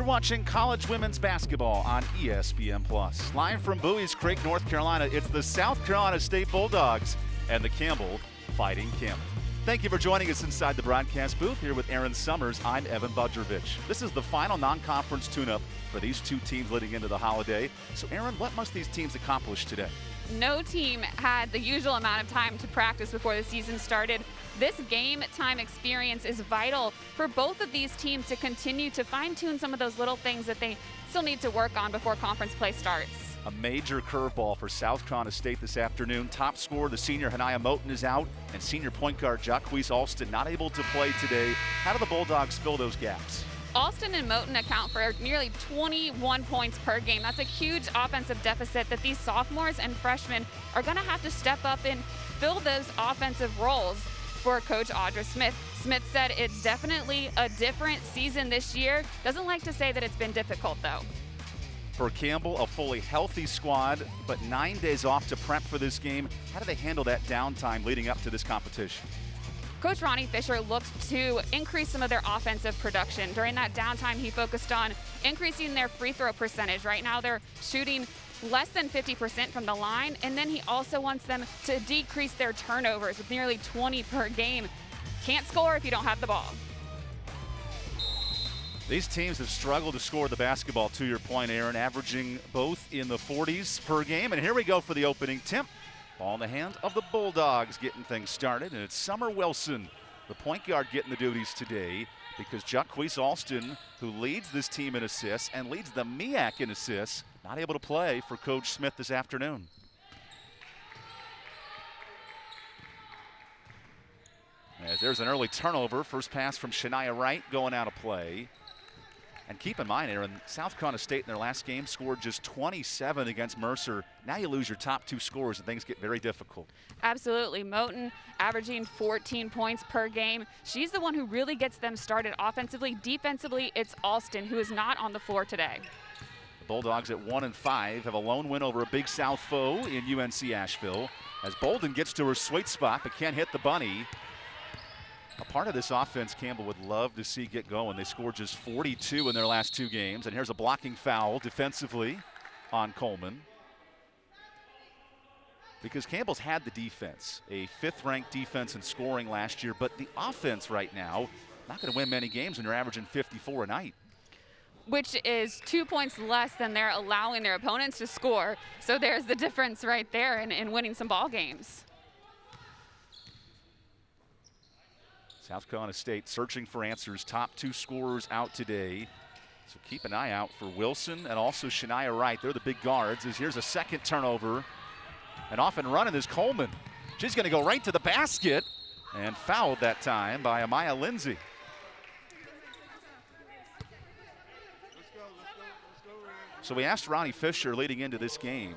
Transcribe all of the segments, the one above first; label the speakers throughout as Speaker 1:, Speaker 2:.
Speaker 1: You're watching college women's basketball on ESPN+. Live from Bowie's Creek, North Carolina, it's the South Carolina State Bulldogs and the Campbell Fighting Campbell. Thank you for joining us inside the broadcast booth. Here with Aaron Summers, I'm Evan Budrovich. This is the final non-conference tune-up for these two teams leading into the holiday. So Aaron, what must these teams accomplish today?
Speaker 2: No team had the usual amount of time to practice before the season started. This game time experience is vital for both of these teams to continue to fine-tune some of those little things that they still need to work on before conference play starts.
Speaker 1: A major curveball for South Carolina State this afternoon. Top scorer, the senior Hanaya Moten, is out, and senior point guard Jacquees Alston not able to play today. How do the Bulldogs fill those gaps?
Speaker 2: Alston and Moten account for nearly 21 points per game. That's a huge offensive deficit that these sophomores and freshmen are going to have to step up and fill those offensive roles for Coach Audra Smith. Smith said it's definitely a different season this year. Doesn't like to say that it's been difficult, though.
Speaker 1: For Campbell, a fully healthy squad, but 9 days off to prep for this game. How do they handle that downtime leading up to this competition?
Speaker 2: Coach Ronnie Fisher looked to increase some of their offensive production. During that downtime, he focused on increasing their free throw percentage. Right now, they're shooting less than 50% from the line, and then he also wants them to decrease their turnovers with nearly 20 per game. Can't score if you don't have the ball.
Speaker 1: These teams have struggled to score the basketball, to your point, Aaron, averaging both in the 40s per game. And here we go for the opening tip. Ball in the hand of the Bulldogs, getting things started, and it's Summer Wilson, the point guard, getting the duties today, because Jacquees Alston, who leads this team in assists and leads the MEAC in assists, not able to play for Coach Smith this afternoon. As there's an early turnover, first pass from Shania Wright going out of play. And keep in mind, Aaron, South Carolina State in their last game scored just 27 against Mercer. Now you lose your top two scorers and things get very difficult. Absolutely.
Speaker 2: Moten averaging 14 points per game. She's the one who really gets them started offensively. Defensively, it's Alston, who is not on the floor today.
Speaker 1: The Bulldogs at 1-5 have a lone win over a Big South foe in UNC Asheville. As Bolden gets to her sweet spot but can't hit the bunny. A part of this offense Campbell would love to see get going. They scored just 42 in their last two games. And here's a blocking foul defensively on Coleman. Because Campbell's had the defense, a fifth-ranked defense in scoring last year, but the offense right now, not going to win many games when you're averaging 54 a night.
Speaker 2: Which is 2 points less than they're allowing their opponents to score. So there's the difference right there in winning some ball games.
Speaker 1: South Carolina State searching for answers. Top two scorers out today. So keep an eye out for Wilson and also Shania Wright. They're the big guards. As here's a second turnover. And off and running is Coleman. She's going to go right to the basket. And fouled that time by Amaya Lindsay. So we asked Ronnie Fisher leading into this game,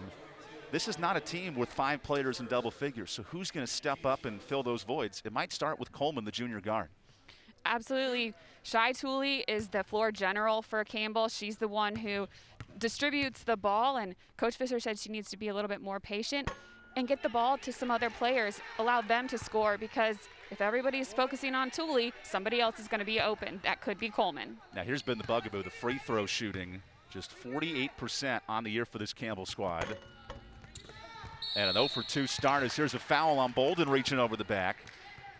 Speaker 1: this is not a team with 5 players in double figures, so who's going to step up and fill those voids? It might start with Coleman, the junior guard.
Speaker 2: Absolutely. Shai Tooley is the floor general for Campbell. She's the one who distributes the ball, and Coach Fisher said she needs to be a little bit more patient and get the ball to some other players, allow them to score, because if everybody's focusing on Tooley, somebody else is going to be open. That could be Coleman.
Speaker 1: Now here's been the bugaboo, the free throw shooting. Just 48% on the year for this Campbell squad. And an 0 for 2 start as here's a foul on Bolden reaching over the back.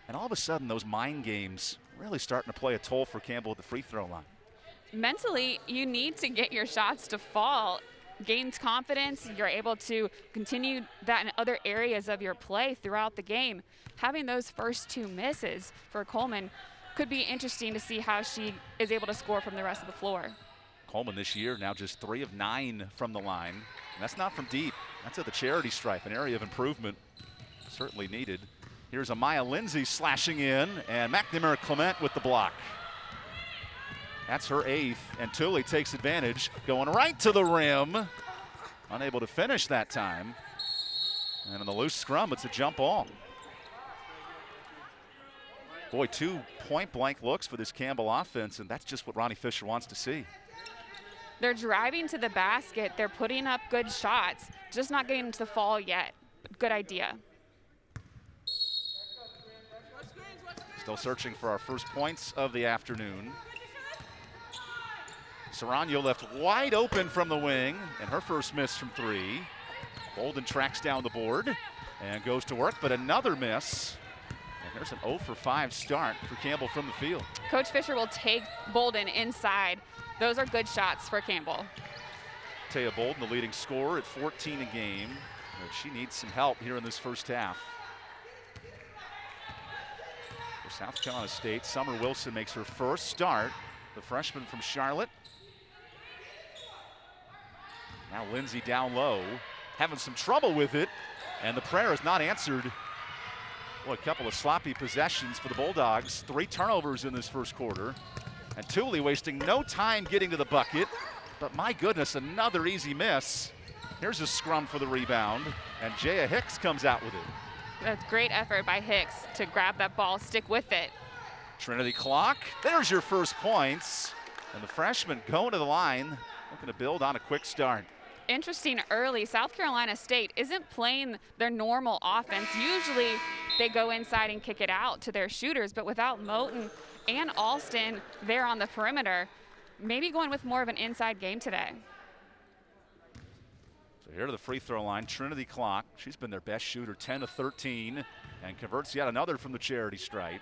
Speaker 1: And all of a sudden, those mind games really starting to play a toll for Campbell at the free throw line.
Speaker 2: Mentally, you need to get your shots to fall. Gains confidence. You're able to continue that in other areas of your play throughout the game. Having those first 2 misses for Coleman could be interesting to see how she is able to score from the rest of the floor.
Speaker 1: Coleman this year now just 3 of 9 from the line. And that's not from deep. That's at the charity stripe, an area of improvement certainly needed. Here's Amaya Lindsay slashing in, and McNamara Clement with the block. That's her 8th, and Tooley takes advantage, going right to the rim. Unable to finish that time. And in the loose scrum, it's a jump ball. Boy, 2 point-blank looks for this Campbell offense, and that's just what Ronnie Fisher wants to see.
Speaker 2: They're driving to the basket. They're putting up good shots, just not getting to the fall yet. Good idea. Still searching for our first points of the afternoon.
Speaker 1: Serrano left wide open from the wing, and her first miss from 3. Bolden tracks down the board and goes to work, but another miss. And there's an 0 for 5 start for Campbell from the field.
Speaker 2: Coach Fisher will take Bolden inside. Those are good shots for Campbell.
Speaker 1: Taya Bolden, the leading scorer at 14 a game. But she needs some help here in this first half. For South Carolina State, Summer Wilson makes her first start, the freshman from Charlotte. Now Lindsay down low, having some trouble with it, and the prayer is not answered. Boy, a couple of sloppy possessions for the Bulldogs. 3 turnovers in this first quarter. And Thule wasting no time getting to the bucket. But my goodness, another easy miss. Here's a scrum for the rebound, and Jaya Hicks comes out with it.
Speaker 2: That's great effort by Hicks to grab that ball, stick with it.
Speaker 1: Trinity clock, there's your first points. And the freshman going to the line, looking to build on a quick start.
Speaker 2: Interesting early, South Carolina State isn't playing their normal offense. Usually they go inside and kick it out to their shooters, but without Moten and Alston there on the perimeter, maybe going with more of an inside game today.
Speaker 1: So here to the free throw line, Trinity clock. She's been their best shooter, 10 of 13, and converts yet another from the charity stripe.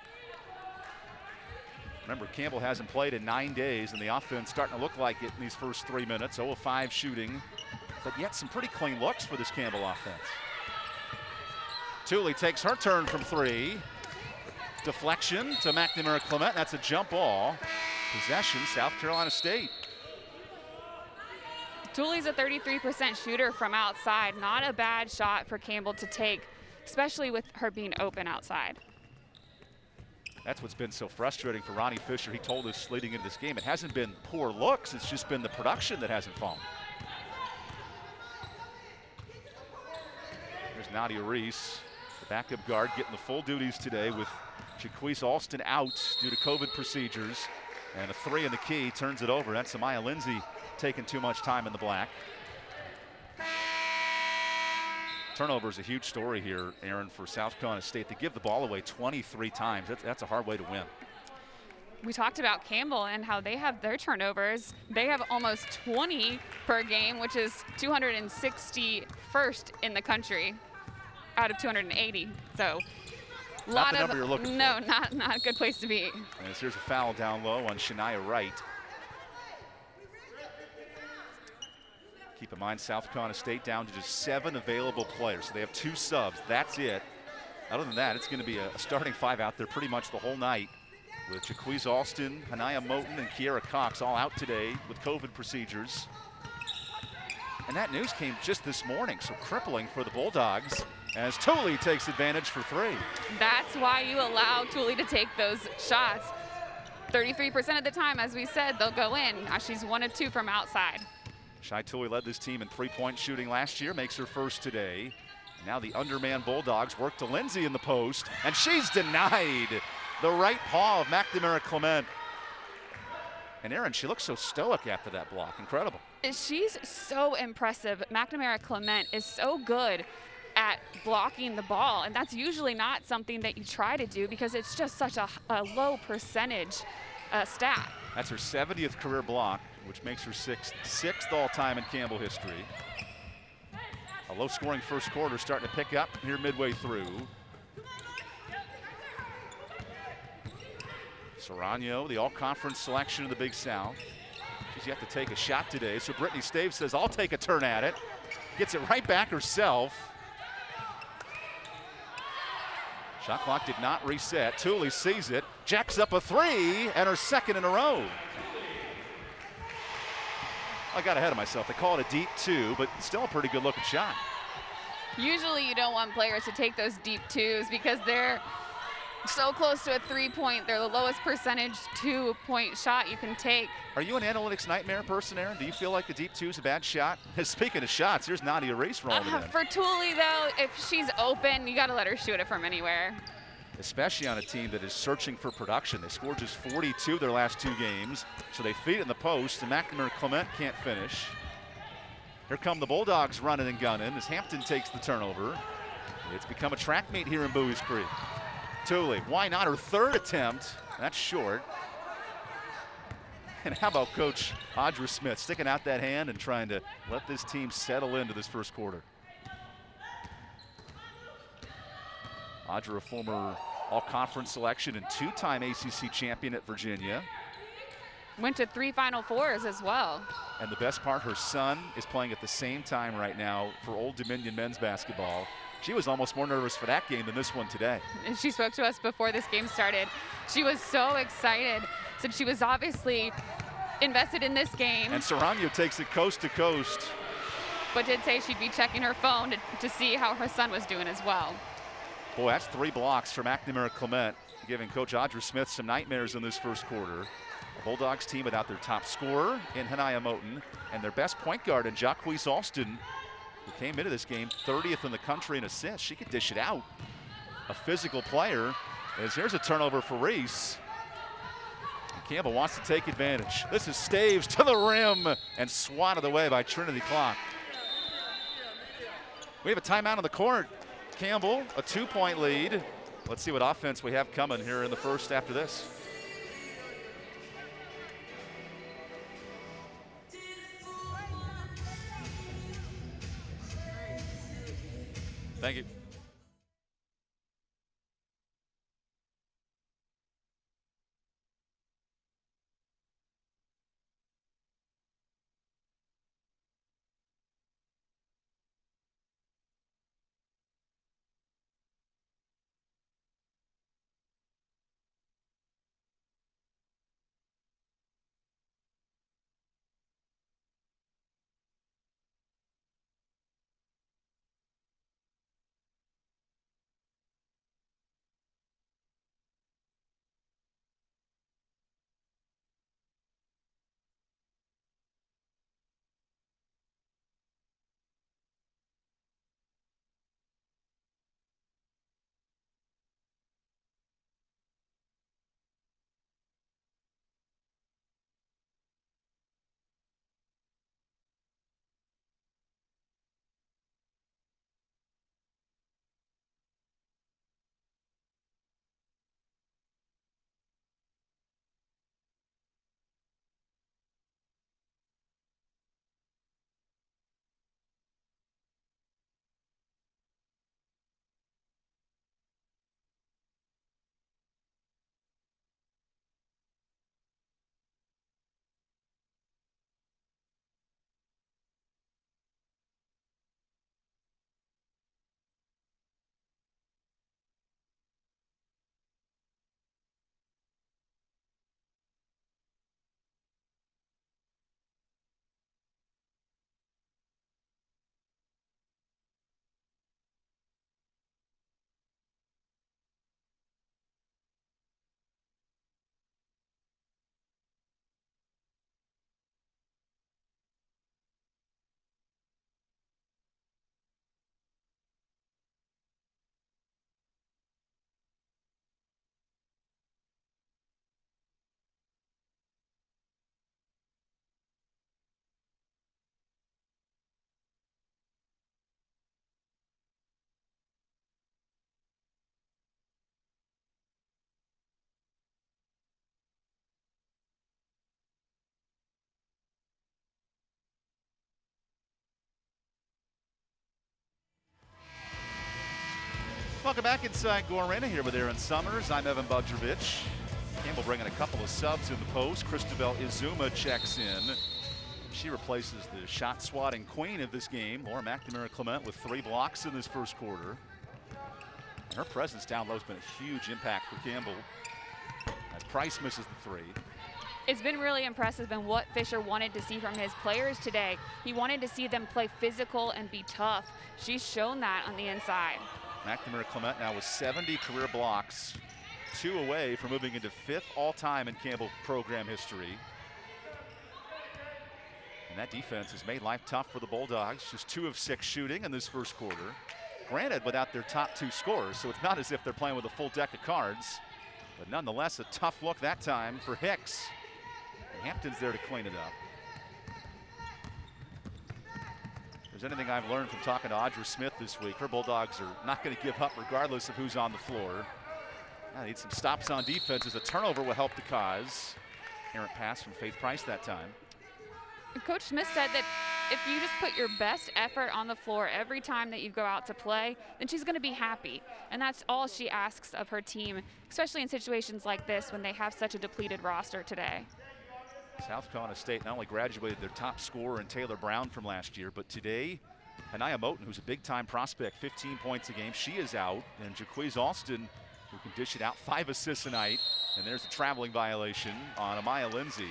Speaker 1: Remember, Campbell hasn't played in 9 days, and the offense starting to look like it in these first 3 minutes. 0 of 5 shooting, but yet some pretty clean looks for this Campbell offense. Thule takes her turn from 3. Deflection to McNamara Clement. That's a jump ball. Possession, South Carolina State.
Speaker 2: Thule's a 33% shooter from outside. Not a bad shot for Campbell to take, especially with her being open outside.
Speaker 1: That's what's been so frustrating for Ronnie Fisher. He told us leading into this game, it hasn't been poor looks, it's just been the production that hasn't fallen. There's Nadia Reese, the backup guard, getting the full duties today with Jaquise Alston out due to COVID procedures. And a 3 in the key turns it over. That's Amaya Lindsay taking too much time in the black. Turnover is a huge story here, Aaron, for South Carolina State. They give the ball away 23 times. That's a hard way to win.
Speaker 2: We talked about Campbell and how they have their turnovers. They have almost 20 per game, which is 261st in the country out of 280. So
Speaker 1: not the number you're looking for.
Speaker 2: No, not a good place to be.
Speaker 1: And here's a foul down low on Shania Wright. Keep in mind, South Carolina State down to just 7 available players. So they have 2 subs. That's it. Other than that, it's going to be a starting 5 out there pretty much the whole night, with Jaquise Alston, Hanaya Moten, and Kiera Cox all out today with COVID procedures. And that news came just this morning, so crippling for the Bulldogs as Thule takes advantage for 3.
Speaker 2: That's why you allow Thule to take those shots. 33% of the time, as we said, they'll go in. Now she's 1 of 2 from outside.
Speaker 1: Shai Thule led this team in 3-point shooting last year, makes her first today. Now the underman Bulldogs work to Lindsay in the post, and she's denied. The right paw of McNamara Clement. And Aaron, she looks so stoic after that block. Incredible.
Speaker 2: She's so impressive. McNamara Clement is so good at blocking the ball, and that's usually not something that you try to do because it's just such a low percentage stat.
Speaker 1: That's her 70th career block, which makes her sixth all-time in Campbell history. A low-scoring first quarter starting to pick up here midway through. Serrano, the all-conference selection of the Big South. She's yet to take a shot today, so Brittany Staves says, I'll take a turn at it. Gets it right back herself. Shot clock did not reset. Thule sees it, jacks up a 3, and her 2nd in a row. I got ahead of myself. They call it a deep 2, but still a pretty good looking shot.
Speaker 2: Usually you don't want players to take those deep 2s because they're so close to a 3-point. They're the lowest percentage 2-point shot you can take.
Speaker 1: Are you an analytics nightmare person, Aaron? Do you feel like the deep 2 is a bad shot? Speaking of shots, here's Nadia Reese rolling in.
Speaker 2: For Thule, though, if she's open, you got to let her shoot it from anywhere.
Speaker 1: Especially on a team that is searching for production. They scored just 42 their last 2 games, so they feed it in the post, and McNamara Clement can't finish. Here come the Bulldogs running and gunning as Hampton takes the turnover. It's become a track meet here in Bowie's Creek. Thule, why not? Her 3rd attempt. That's short. And how about Coach Audra Smith sticking out that hand and trying to let this team settle into this first quarter. Audra, a former all-conference selection and two-time ACC champion at Virginia.
Speaker 2: Went to 3 Final Fours as well.
Speaker 1: And the best part, her son is playing at the same time right now for Old Dominion men's basketball. She was almost more nervous for that game than this one today.
Speaker 2: And she spoke to us before this game started. She was so excited. Said she was obviously invested in this game.
Speaker 1: And Serrano takes it coast to coast.
Speaker 2: But did say she'd be checking her phone to see how her son was doing as well.
Speaker 1: Boy, that's 3 blocks from McNamara Clement, giving Coach Audra Smith some nightmares in this first quarter. The Bulldogs team without their top scorer in Hanaya Moten and their best point guard in Jacquees Alston, who came into this game 30th in the country in assists. She could dish it out. A physical player, as here's a turnover for Reese. And Campbell wants to take advantage. This is Staves to the rim and swatted away by Trinity Clock. We have a timeout on the court. Campbell, a 2-point lead. Let's see what offense we have coming here in the first after this. Thank you. Welcome back inside Gore Arena here with Aaron Summers. I'm Evan Budrovich. Campbell bringing a couple of subs in the post. Christabel Izuma checks in. She replaces the shot swatting queen of this game, Laura McNamara Clement, with 3 blocks in this first quarter. And her presence down low has been a huge impact for Campbell as Price misses the 3.
Speaker 2: It's been really impressive and what Fisher wanted to see from his players today. He wanted to see them play physical and be tough. She's shown that on the inside.
Speaker 1: McNamara Clement now with 70 career blocks, 2 away from moving into 5th all-time in Campbell program history. And that defense has made life tough for the Bulldogs. Just 2 of 6 shooting in this first quarter. Granted, without their top 2 scorers, so it's not as if they're playing with a full deck of cards. But nonetheless, a tough look that time for Hicks. And Hampton's there to clean it up. If there's anything I've learned from talking to Audra Smith this week, her Bulldogs are not going to give up regardless of who's on the floor. I need some stops on defense as a turnover will help the cause. errant pass from Faith Price that time.
Speaker 2: Coach Smith said that if you just put your best effort on the floor every time that you go out to play, then she's going to be happy. And that's all she asks of her team, especially in situations like this when they have such a depleted roster today.
Speaker 1: South Carolina State not only graduated their top scorer in Taylor Brown from last year, but today, Anaya Moten, who's a big-time prospect, 15 points a game, she is out. And Jaquez Alston, who can dish it out, 5 assists a night. And there's a traveling violation on Amaya Lindsay.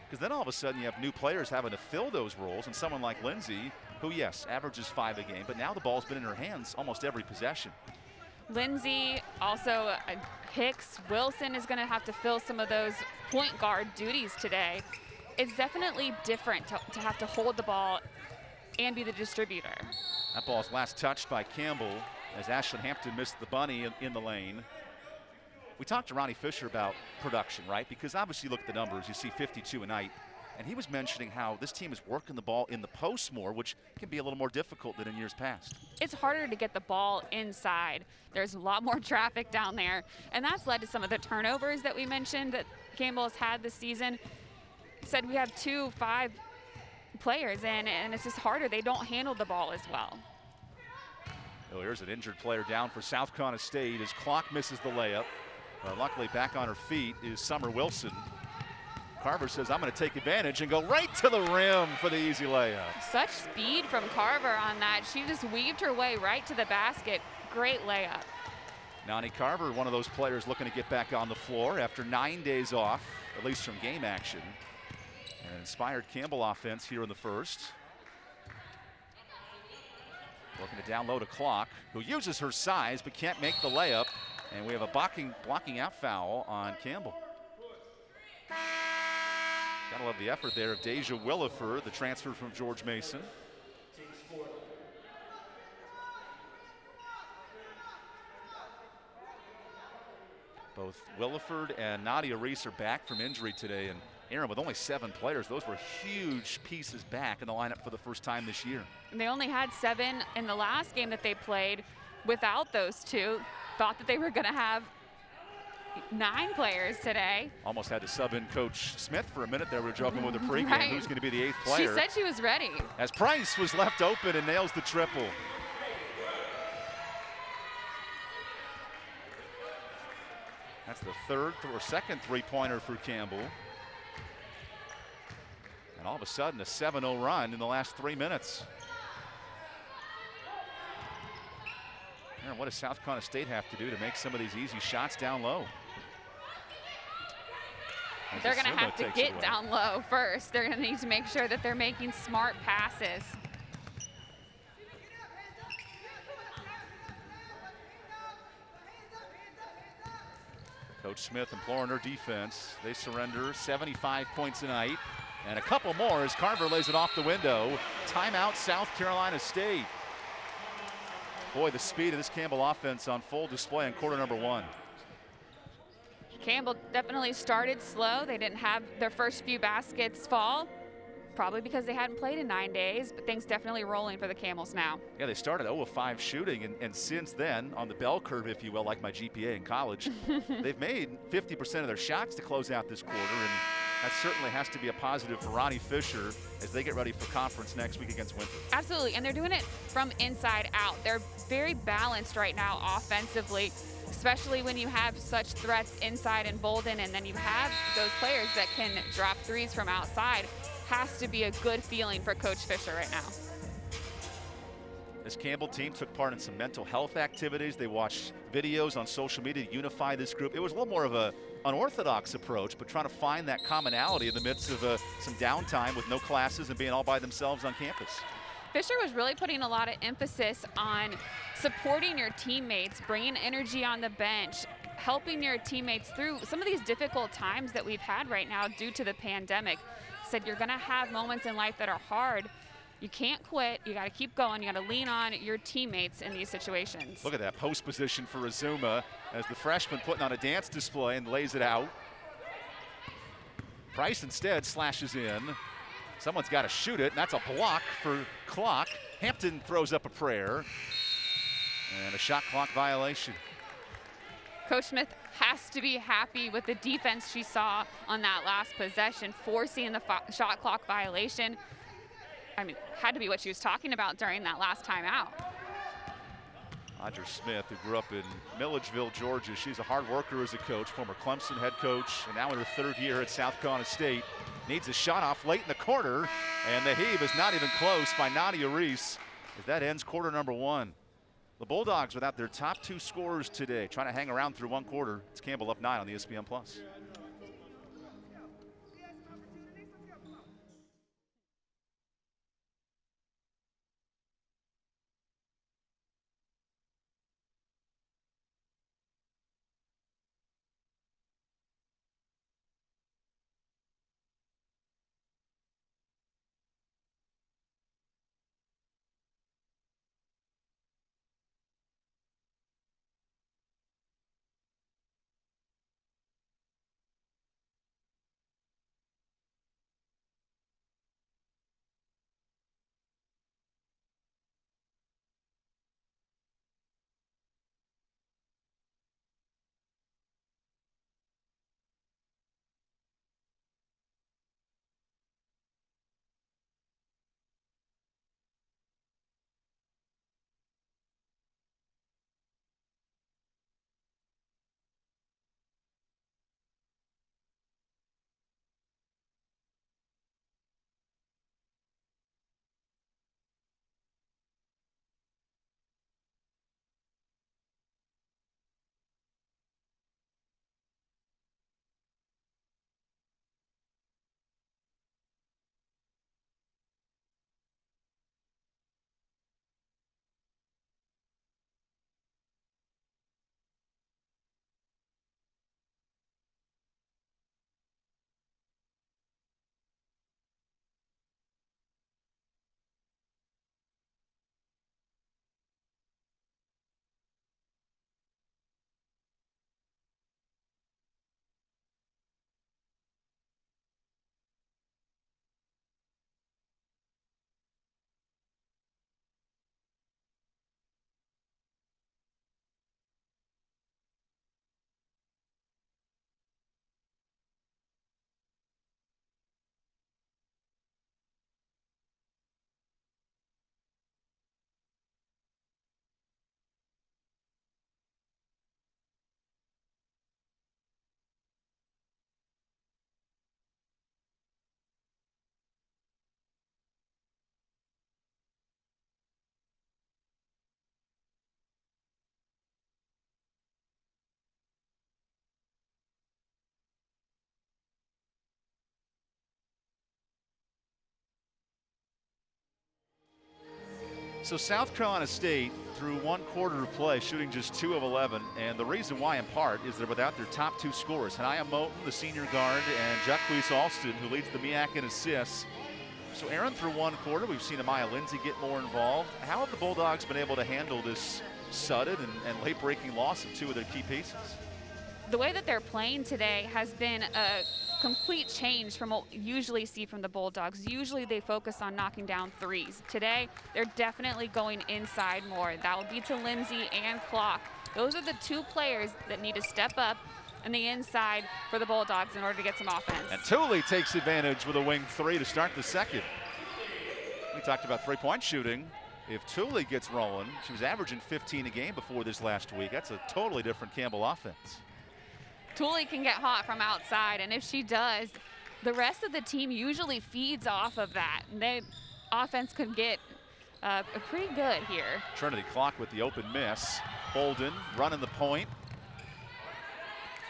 Speaker 1: Because then all of a sudden you have new players having to fill those roles, and someone like Lindsay, who, yes, averages 5 a game, but now the ball's been in her hands almost every possession. Lindsay,
Speaker 2: also Hicks, Wilson is going to have to fill some of those point guard duties today. It's definitely different to have to hold the ball and be the distributor.
Speaker 1: That ball's last touched by Campbell as Ashlyn Hampton missed the bunny in the lane. We talked to Ronnie Fisher about production, right? Because obviously you look at the numbers, you see 52 a night. And he was mentioning how this team is working the ball in the post more, which can be a little more difficult than in years past.
Speaker 2: It's harder to get the ball inside. There's a lot more traffic down there. And that's led to some of the turnovers that we mentioned that Campbell has had this season. Said we have 2-5 players in, and it's just harder. They don't handle the ball as well.
Speaker 1: Oh, here's an injured player down for South Carolina State as Clock misses the layup. Luckily back on her feet is Summer Wilson. Carver says, I'm going to take advantage and go right to the rim for the easy layup.
Speaker 2: Such speed from Carver on that. She just weaved her way right to the basket. Great layup.
Speaker 1: Nani Carver, one of those players looking to get back on the floor after 9 days off, at least from game action. An inspired Campbell offense here in the first. Working it down low to Clock, who uses her size but can't make the layup. And we have a blocking out foul on Campbell. Gotta love the effort there of Deja Williford, the transfer from George Mason. Both Williford and Nadia Reese are back from injury today. And Aaron, with only 7 players, those were huge pieces back in the lineup for the first time this year.
Speaker 2: And they only had 7 in the last game that they played without those 2. Thought that they were going to have 9 players today.
Speaker 1: Almost had to sub in Coach Smith for a minute there. We were joking with the pregame.
Speaker 2: Right.
Speaker 1: Who's going to be the 8th player?
Speaker 2: She said she was ready.
Speaker 1: As Price was left open and nails the triple. That's the second three-pointer for Campbell. And all of a sudden, a 7-0 run in the last 3 minutes. Aaron, what does South Carolina State have to do to make some of these easy shots down low?
Speaker 2: They're going to have to get down low first. They're going to need to make sure that they're making smart passes.
Speaker 1: Coach Smith imploring her defense. They surrender 75 points a night. And a couple more as Carver lays it off the window. Timeout, South Carolina State. Boy, the speed of this Campbell offense on full display in quarter number 1.
Speaker 2: Campbell definitely started slow. They didn't have their first few baskets fall, probably because they hadn't played in 9 days, but things definitely rolling for the Camels now.
Speaker 1: Yeah, they started 0 of 5 shooting, and since then, on the bell curve, if you will, like my GPA in college, they've made 50% of their shots to close out this quarter, and that certainly has to be a positive for Ronnie Fisher as they get ready for conference next week against Winthrop.
Speaker 2: Absolutely, and they're doing it from inside out. They're very balanced right now offensively, especially when you have such threats inside and Bolden, and then you have those players that can drop threes from outside. Has to be a good feeling for Coach Fisher right now.
Speaker 1: This Campbell team took part in some mental health activities. They watched videos on social media to unify this group. It was a little more of an unorthodox approach, but trying to find that commonality in the midst of some downtime with no classes and being all by themselves on campus.
Speaker 2: Fisher was really putting a lot of emphasis on supporting your teammates, bringing energy on the bench, helping your teammates through some of these difficult times that we've had right now due to the pandemic. Said you're going to have moments in life that are hard. You can't quit. You got to keep going. You got to lean on your teammates in these situations.
Speaker 1: Look at that post position for Azuma as the freshman putting on a dance display and lays it out. Price instead slashes in. Someone's got to shoot it, and that's a block for Clock. Hampton throws up a prayer, and a shot clock violation.
Speaker 2: Coach Smith has to be happy with the defense she saw on that last possession, forcing the shot clock violation. I mean, had to be what she was talking about during that last timeout.
Speaker 1: Audra Smith, who grew up in Milledgeville, Georgia. She's a hard worker as a coach, former Clemson head coach, and now in her 3rd year at South Carolina State. Needs a shot off late in the quarter, and the heave is not even close by Nadia Reese as that ends quarter number 1. The Bulldogs without their top 2 scorers today, trying to hang around through 1 quarter. It's Campbell up 9 on the ESPN+. So South Carolina State through 1 quarter of play, shooting just 2 of 11, and the reason why in part is they're without their top 2 scorers, Hanaya Moten, the senior guard, and Jacquees Alston, who leads the MEAC in assists. So Aaron, through 1 quarter, we've seen Amaya Lindsay get more involved. How have the Bulldogs been able to handle this sudden and late-breaking loss of 2 of their key pieces?
Speaker 2: The way that they're playing today has been a complete change from what we usually see from the Bulldogs. Usually they focus on knocking down threes. Today, they're definitely going inside more. That will be to Lindsay and Clock. Those are the 2 players that need to step up in the inside for the Bulldogs in order to get some offense.
Speaker 1: And Tooley takes advantage with a wing 3 to start the second. We talked about 3-point shooting. If Tooley gets rolling, she was averaging 15 a game before this last week. That's a totally different Campbell offense.
Speaker 2: Tooley can get hot from outside, and if she does, the rest of the team usually feeds off of that. And offense could get pretty good here.
Speaker 1: Trinity Clock with the open miss. Bolden running the point.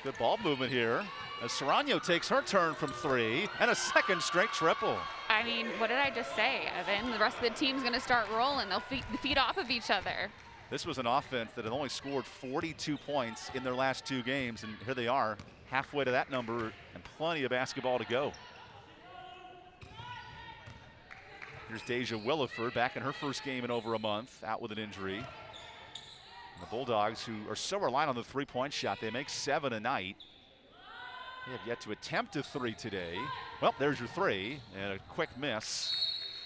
Speaker 1: Good ball movement here as Serrano takes her turn from 3 and a second straight triple.
Speaker 2: I mean, what did I just say, Evan? The rest of the team's going to start rolling. They'll feed off of each other.
Speaker 1: This was an offense that had only scored 42 points in their last 2 games, and here they are, halfway to that number and plenty of basketball to go. Here's Deja Williford back in her first game in over a month, out with an injury. And the Bulldogs, who are so reliant on the 3-point shot, they make 7 a night. They have yet to attempt a 3 today. Well, there's your 3, and a quick miss.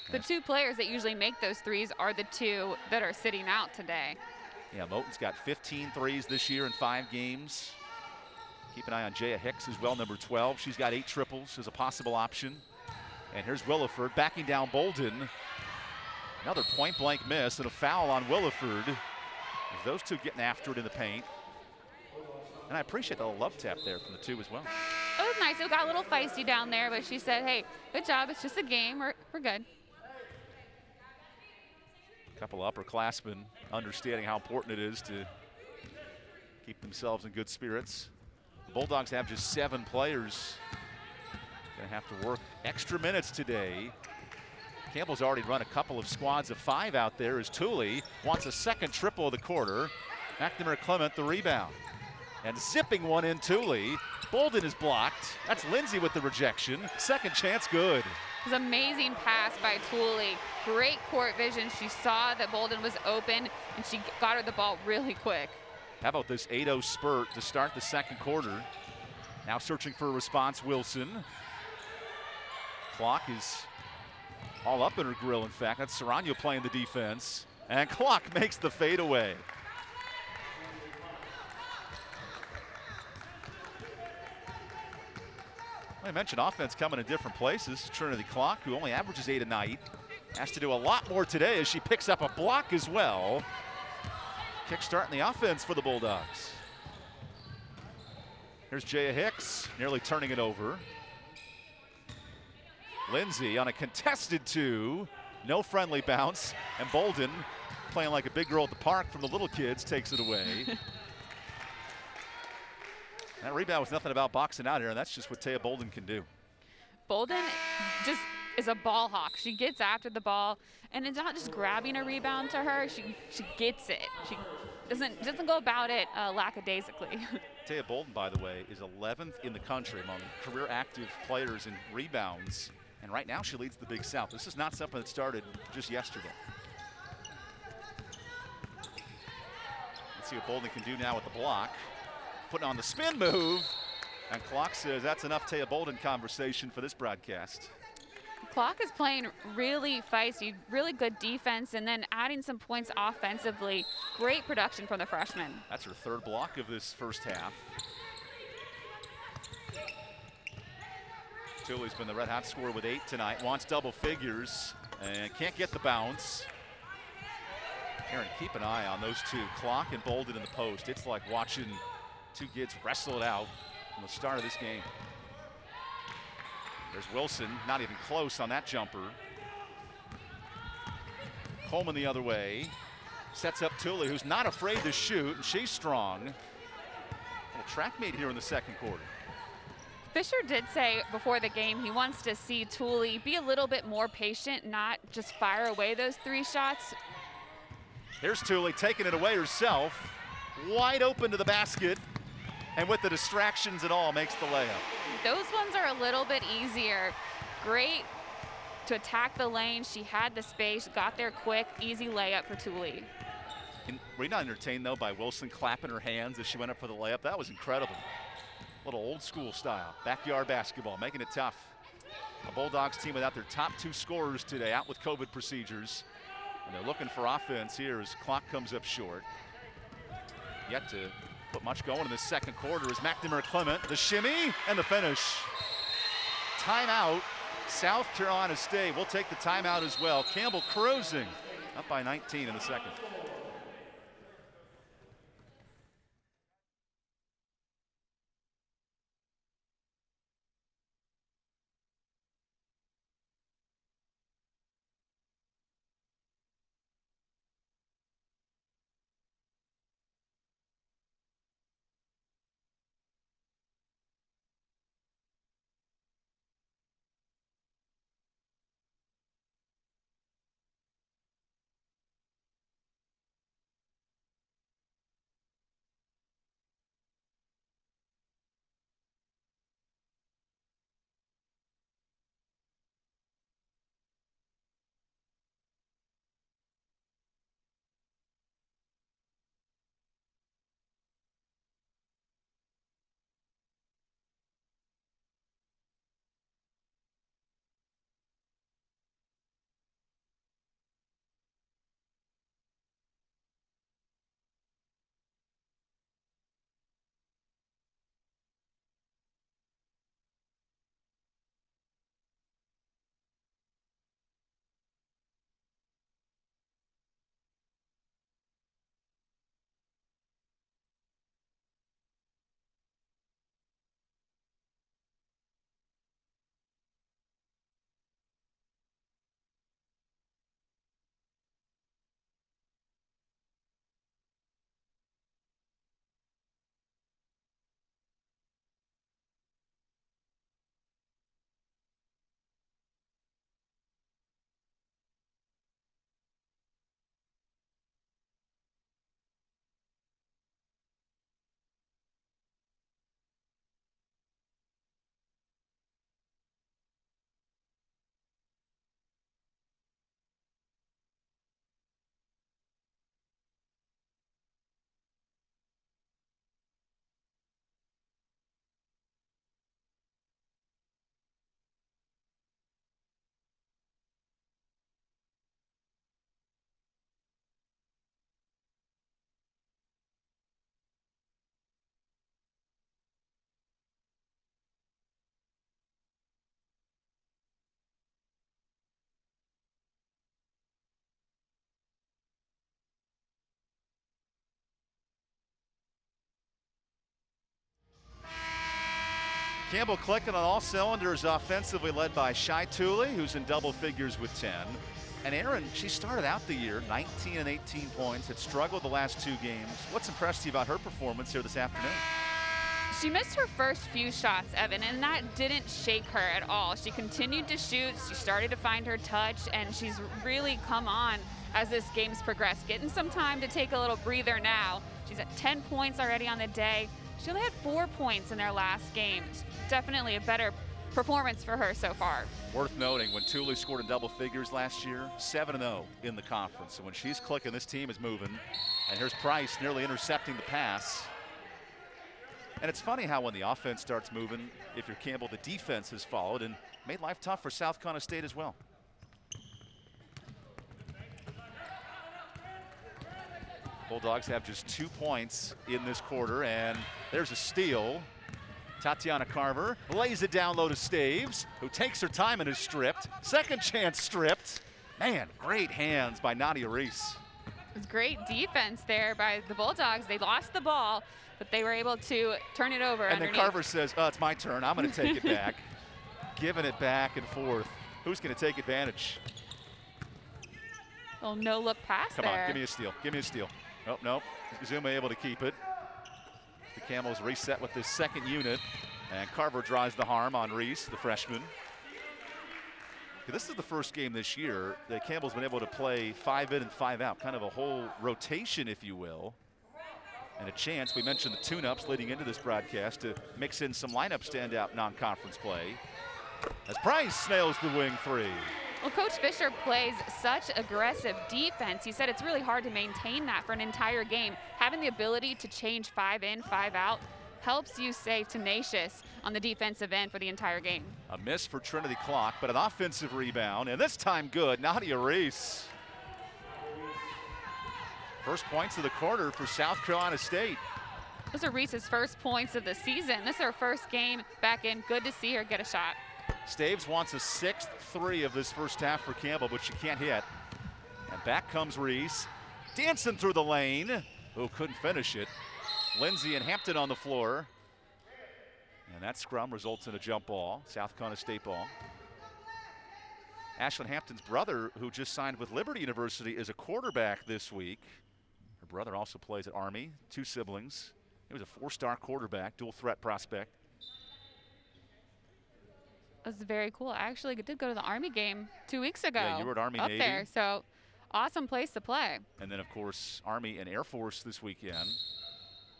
Speaker 2: The 2 players that usually make those threes are the 2 that are sitting out today.
Speaker 1: Yeah, Moten's got 15 threes this year in 5 games. Keep an eye on Jaya Hicks as well, number 12. She's got 8 triples as a possible option. And here's Williford backing down Bolden. Another point-blank miss and a foul on Williford. As those two getting after it in the paint. And I appreciate the love tap there from the two as well.
Speaker 2: It was nice. It got a little feisty down there, but she said, hey, good job. It's just a game. We're good.
Speaker 1: A couple of upperclassmen understanding how important it is to keep themselves in good spirits. The Bulldogs have just 7 players. Gonna have to work extra minutes today. Campbell's already run a couple of squads of 5 out there as Tooley wants a second triple of the quarter. McNamara Clement the rebound. And zipping one in Tooley. Bolden is blocked. That's Lindsay with the rejection. Second chance good.
Speaker 2: It was an amazing pass by Tooley. Great court vision. She saw that Bolden was open, and she got her the ball really quick.
Speaker 1: How about this 8-0 spurt to start the second quarter? Now searching for a response, Wilson. Clock is all up in her grill, in fact. That's Serrano playing the defense. And Clock makes the fadeaway. I mentioned offense coming in different places. Trinity Clock, who only averages 8 a night, has to do a lot more today as she picks up a block as well. Kickstarting the offense for the Bulldogs. Here's Jaya Hicks, nearly turning it over. Lindsay on a contested 2, no friendly bounce, and Bolden, playing like a big girl at the park from the little kids, takes it away. That rebound was nothing about boxing out here, and that's just what Taya Bolden can do. Bolden
Speaker 2: just is a ball hawk. She gets after the ball, and it's not just grabbing a rebound to her. She gets it. She doesn't go about it lackadaisically.
Speaker 1: Taya Bolden, by the way, is 11th in the country among career active players in rebounds, and right now she leads the Big South. This is not something that started just yesterday. Let's see what Bolden can do now with the block. Putting on the spin move, and Clock says that's enough Taya Bolden conversation for this broadcast.
Speaker 2: Clock is playing really feisty, really good defense, and then adding some points offensively. Great production from the freshman.
Speaker 1: That's her 3rd block of this first half. Tooley's been the red hot scorer with 8 tonight, wants double figures, and can't get the bounce. Aaron, keep an eye on those two, Clock and Bolden in the post. It's like watching 2 kids wrestle it out from the start of this game. There's Wilson, not even close on that jumper. Coleman the other way. Sets up Tooley, who's not afraid to shoot, and she's strong. Little track meet here in the second quarter.
Speaker 2: Fisher did say before the game he wants to see Tooley be a little bit more patient, not just fire away those 3 shots.
Speaker 1: Here's Tooley taking it away herself. Wide open to the basket. And with the distractions and all, makes the layup.
Speaker 2: Those ones are a little bit easier. Great to attack the lane. She had the space, got there quick, easy layup for Tooley.
Speaker 1: And were you not entertained, though, by Wilson clapping her hands as she went up for the layup? That was incredible. A little old school style, backyard basketball, making it tough. A Bulldogs team without their top 2 scorers today, out with COVID procedures. And they're looking for offense here as Clock comes up short. Yet to put much going in this second quarter is McNamara Clement, the shimmy and the finish. Timeout, South Carolina State. We'll take the timeout as well. Campbell cruising up by 19 in the second. Campbell clicking on all cylinders offensively, led by Shai Tooley, who's in double figures with 10. And Aaron, she started out the year 19 and 18 points, had struggled the last 2 games. What's impressed you about her performance here this afternoon?
Speaker 2: She missed her first few shots, Evan, and that didn't shake her at all. She continued to shoot, she started to find her touch, and she's really come on as this game's progressed, getting some time to take a little breather now. She's at 10 points already on the day. She only had 4 points in their last game. Definitely a better performance for her so far.
Speaker 1: Worth noting, when Tooley scored in double figures last year, 7-0 in the conference. So when she's clicking, this team is moving. And here's Price nearly intercepting the pass. And it's funny how when the offense starts moving, if you're Campbell, the defense has followed and made life tough for South Carolina State as well. Bulldogs have just 2 points in this quarter, and there's a steal. Tatiana Carver lays it down low to Staves, who takes her time and is stripped. Second chance stripped. Man, great hands by Nadia Reese.
Speaker 2: It was great defense there by the Bulldogs. They lost the ball, but they were able to turn it over
Speaker 1: And
Speaker 2: underneath.
Speaker 1: then Carver says, oh, it's my turn. I'm going to take it back. Giving it back and forth. Who's going to take advantage?
Speaker 2: Well, no look pass
Speaker 1: Come
Speaker 2: there.
Speaker 1: on, give me a steal. Give me a steal. Nope, nope. Zuma able to keep it. The Camels reset with this second unit. And Carver draws the harm on Reese, the freshman. This is the first game this year that Campbell's been able to play 5 in and 5 out, kind of a whole rotation, if you will. And a chance, we mentioned the tune-ups leading into this broadcast, to mix in some lineup standout non-conference play. As Price nails the wing 3.
Speaker 2: Well, Coach Fisher plays such aggressive defense. He said it's really hard to maintain that for an entire game. Having the ability to change 5 in, 5 out helps you stay tenacious on the defensive end for the entire game.
Speaker 1: A miss for Trinity Clock, but an offensive rebound, and this time good. Nadia Reese. First points of the quarter for South Carolina State.
Speaker 2: Those are Reese's first points of the season. This is her first game back in. Good to see her get a shot.
Speaker 1: Staves wants a 6th 3 of this first half for Campbell, but she can't hit. And back comes Reese, dancing through the lane. Oh, couldn't finish it. Lindsay and Hampton on the floor. And that scrum results in a jump ball, South Carolina State ball. Ashlyn Hampton's brother, who just signed with Liberty University, is a quarterback this week. Her brother also plays at Army, 2 siblings. He was a 4-star quarterback, dual threat prospect.
Speaker 2: That was very cool. I actually did go to the Army game 2 weeks ago.
Speaker 1: Yeah, you were at Army
Speaker 2: up
Speaker 1: Navy.
Speaker 2: there, so awesome place to play.
Speaker 1: And then, of course, Army and Air Force this weekend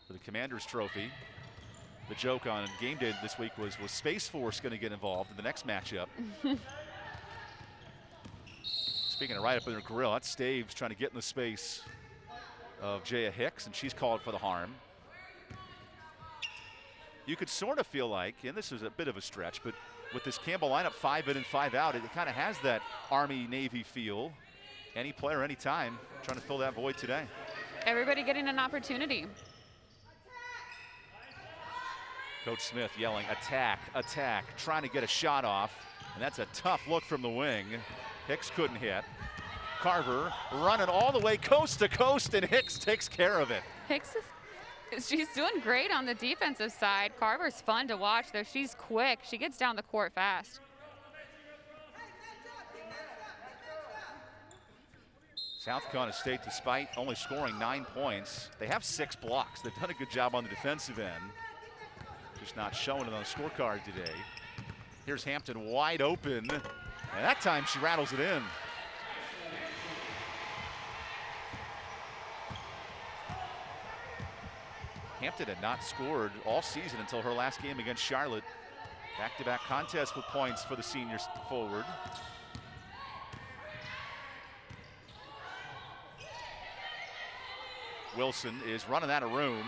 Speaker 1: for the Commander's Trophy. The joke on game day this week was Space Force going to get involved in the next matchup? Speaking of right up in her grill, that's Staves trying to get in the space of Jaya Hicks, and she's called for the harm. You could sort of feel like, and this is a bit of a stretch, but with this Campbell lineup 5 in and 5 out, it kind of has that Army-Navy feel. Any player, anytime, trying to fill that void today.
Speaker 2: Everybody getting an opportunity.
Speaker 1: Coach Smith yelling, attack, attack, trying to get a shot off, and that's a tough look from the wing. Hicks couldn't hit. Carver running all the way coast to coast, and Hicks takes care of it.
Speaker 2: Hicks she's doing great on the defensive side. Carver's fun to watch, though. She's quick. She gets down the court fast.
Speaker 1: South Carolina State, despite only scoring 9 points, they have 6 blocks. They've done a good job on the defensive end. Just not showing it on the scorecard today. Here's Hampton wide open, and that time she rattles it in. Hampton had not scored all season until her last game against Charlotte. Back-to-back contests with points for the senior forward. Wilson is running out of room,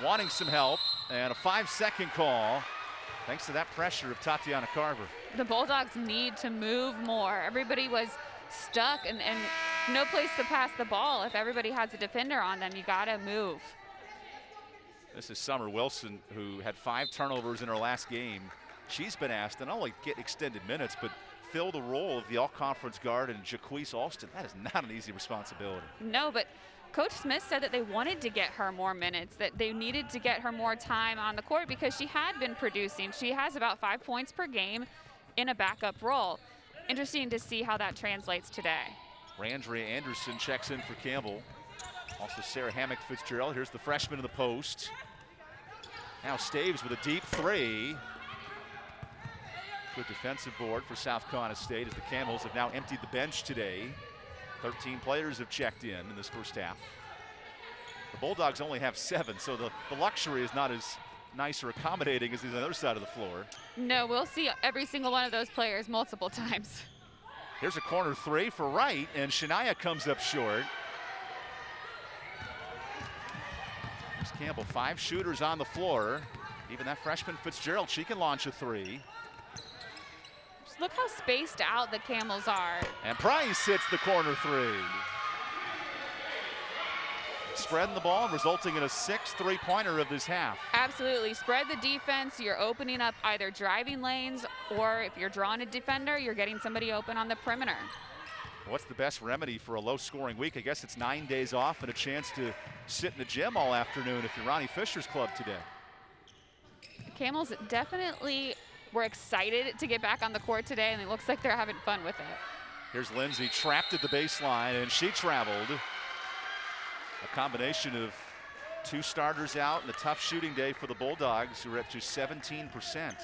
Speaker 1: wanting some help, and a 5-second call thanks to that pressure of Tatiana Carver.
Speaker 2: The Bulldogs need to move more. Everybody was stuck and no place to pass the ball. If everybody has a defender on them, you gotta move.
Speaker 1: This is Summer Wilson, who had 5 turnovers in her last game. She's been asked to not only get extended minutes, but fill the role of the all-conference guard and Jaquise Alston. That is not an easy responsibility.
Speaker 2: No, but Coach Smith said that they wanted to get her more minutes, that they needed to get her more time on the court because she had been producing. She has about 5 points per game in a backup role. Interesting to see how that translates today.
Speaker 1: Randrea Anderson checks in for Campbell. Also Sarah Hammock Fitzgerald. Here's the freshman in the post. Now Staves with a deep three. Good defensive board for South Carolina State as the Camels have now emptied the bench today. 13 players have checked in this first half. The Bulldogs only have 7, so the luxury is not as nice or accommodating as is on the other side of the floor.
Speaker 2: No, we'll see every single one of those players multiple times.
Speaker 1: Here's a corner three for Wright, and Shania comes up short. Here's Campbell, 5 shooters on the floor. Even that freshman Fitzgerald, she can launch a three.
Speaker 2: Just look how spaced out the Camels are.
Speaker 1: And Price hits the corner three. Spreading the ball, resulting in a 6th three-pointer of this half.
Speaker 2: Absolutely, spread the defense. You're opening up either driving lanes, or if you're drawing a defender, you're getting somebody open on the perimeter.
Speaker 1: What's the best remedy for a low-scoring week? I guess it's 9 days off and a chance to sit in the gym all afternoon if you're Ronnie Fisher's club today.
Speaker 2: The Camels definitely were excited to get back on the court today, and it looks like they're having fun with it.
Speaker 1: Here's Lindsay trapped at the baseline, and she traveled. A combination of 2 starters out and a tough shooting day for the Bulldogs, who are at just 17%.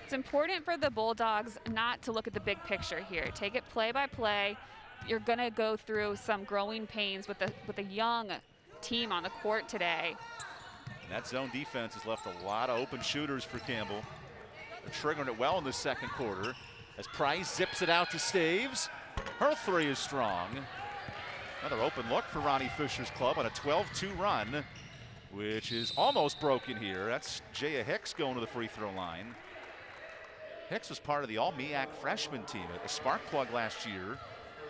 Speaker 2: It's important for the Bulldogs not to look at the big picture here. Take it play by play. You're going to go through some growing pains with a young team on the court today.
Speaker 1: And that zone defense has left a lot of open shooters for Campbell. They're triggering it well in the second quarter as Price zips it out to Staves. Her three is strong. Another open look for Ronnie Fisher's club on a 12-2 run, which is almost broken here. That's Jaya Hicks going to the free throw line. Hicks was part of the all-MEAC freshman team, a spark plug last year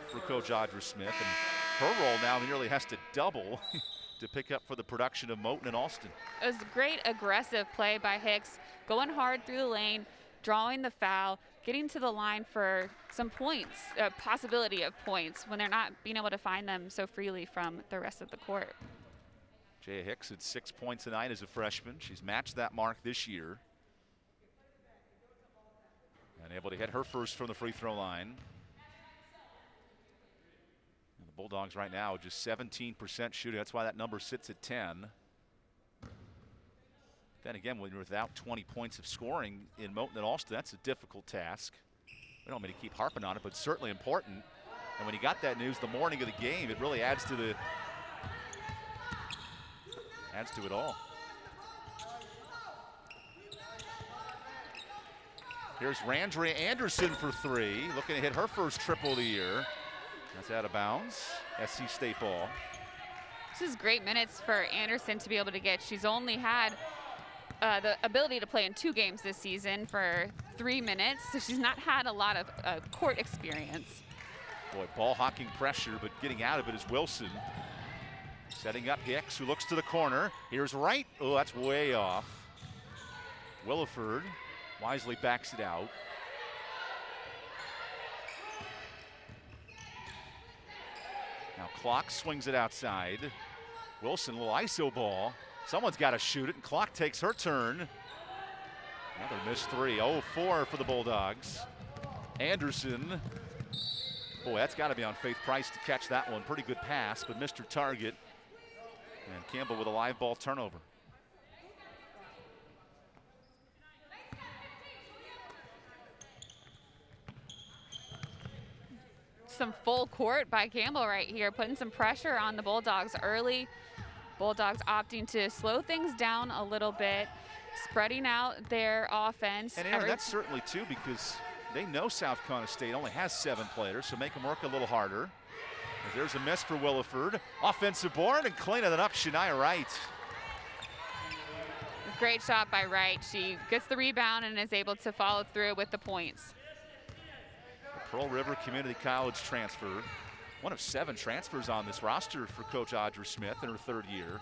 Speaker 1: for Coach Audra Smith, and her role now nearly has to double to pick up for the production of Moton and Alston.
Speaker 2: It was a great aggressive play by Hicks, going hard through the lane, drawing the foul, getting to the line for some points, a possibility of points when they're not being able to find them so freely from the rest of the court.
Speaker 1: Jaya Hicks had 6 points a night as a freshman. She's matched that mark this year. And able to hit her first from the free throw line. And the Bulldogs right now just 17% shooting. That's why that number sits at 10. Then again, when you're without 20 points of scoring in Moton and Alston, that's a difficult task. We don't mean to keep harping on it, but certainly important. And when you got that news the morning of the game, it really adds to it all. Here's Randrea Anderson for 3, looking to hit her first triple of the year. That's out of bounds. SC State ball.
Speaker 2: This is great minutes for Anderson to be able to get. She's only had the ability to play in 2 games this season for 3 minutes, so she's not had a lot of court experience.
Speaker 1: Boy, ball hawking pressure, but getting out of it is Wilson. Setting up Hicks, who looks to the corner. Here's Wright. Oh, that's way off. Williford wisely backs it out. Now Clock swings it outside. Wilson, a little ISO ball. Someone's got to shoot it, and Clock takes her turn. Another missed 3. 0-4 for the Bulldogs. Anderson. Boy, that's got to be on Faith Price to catch that one. Pretty good pass, but missed her target. And Campbell with a live ball turnover.
Speaker 2: Some full court by Campbell right here, putting some pressure on the Bulldogs early. Bulldogs opting to slow things down a little bit, spreading out their offense.
Speaker 1: And Aaron, that's certainly too, because they know South Carolina State only has 7 players, so make them work a little harder. There's a miss for Williford. Offensive board, and cleaning it up, Shania Wright.
Speaker 2: Great shot by Wright. She gets the rebound and is able to follow through with the points.
Speaker 1: The Pearl River Community College transfer. One of 7 transfers on this roster for Coach Audra Smith in her 3rd year.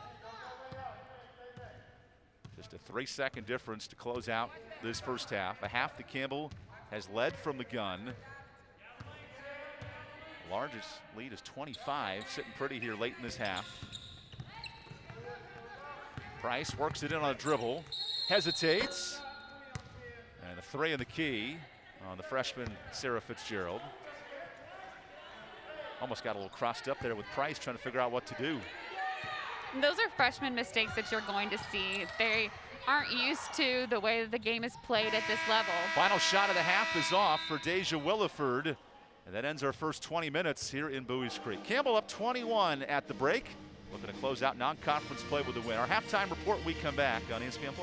Speaker 1: Just a 3-second difference to close out this first half. A half that Campbell has led from the gun. Largest lead is 25, sitting pretty here late in this half. Price works it in on a dribble, hesitates, and a three in the key on the freshman Sarah Fitzgerald. Almost got a little crossed up there with Price trying to figure out what to do.
Speaker 2: Those are freshman mistakes that you're going to see. They aren't used to the way that the game is played at this level.
Speaker 1: Final shot of the half is off for Deja Williford, and that ends our first 20 minutes here in Bowie's Creek. Campbell up 21 at the break. Looking to close out non-conference play with a win. Our halftime report, we come back on ESPN+.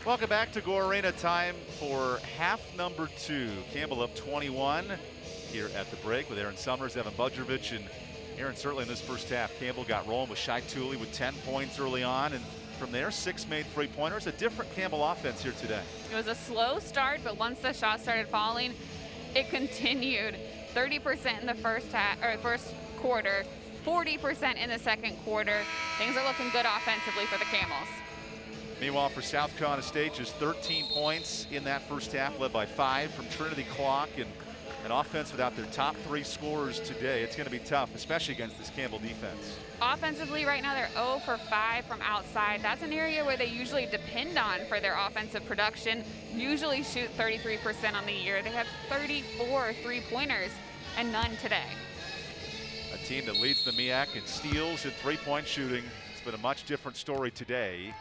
Speaker 1: Welcome back to Gore Arena. Time for half number 2. Campbell up 21 here at the break with Aaron Summers, Evan Budrovich, and Aaron, certainly in this first half, Campbell got rolling with Shai Tooley with 10 points early on, and from there, 6 made three-pointers. A different Campbell offense here today. It
Speaker 2: was a slow start, but once the shots started falling, it continued. 30% in the first quarter, 40% in the second quarter. Things are looking good offensively for the Camels.
Speaker 1: Meanwhile, for South Carolina State, just 13 points in that first half, led by 5 from Trinity Clock, and an offense without their top 3 scorers today. It's going to be tough, especially against this Campbell defense.
Speaker 2: Offensively, right now, they're 0 for 5 from outside. That's an area where they usually depend on for their offensive production. Usually shoot 33% on the year. They have 34 three-pointers and none today.
Speaker 1: A team that leads the MEAC in steals and three-point shooting. It's been a much different story today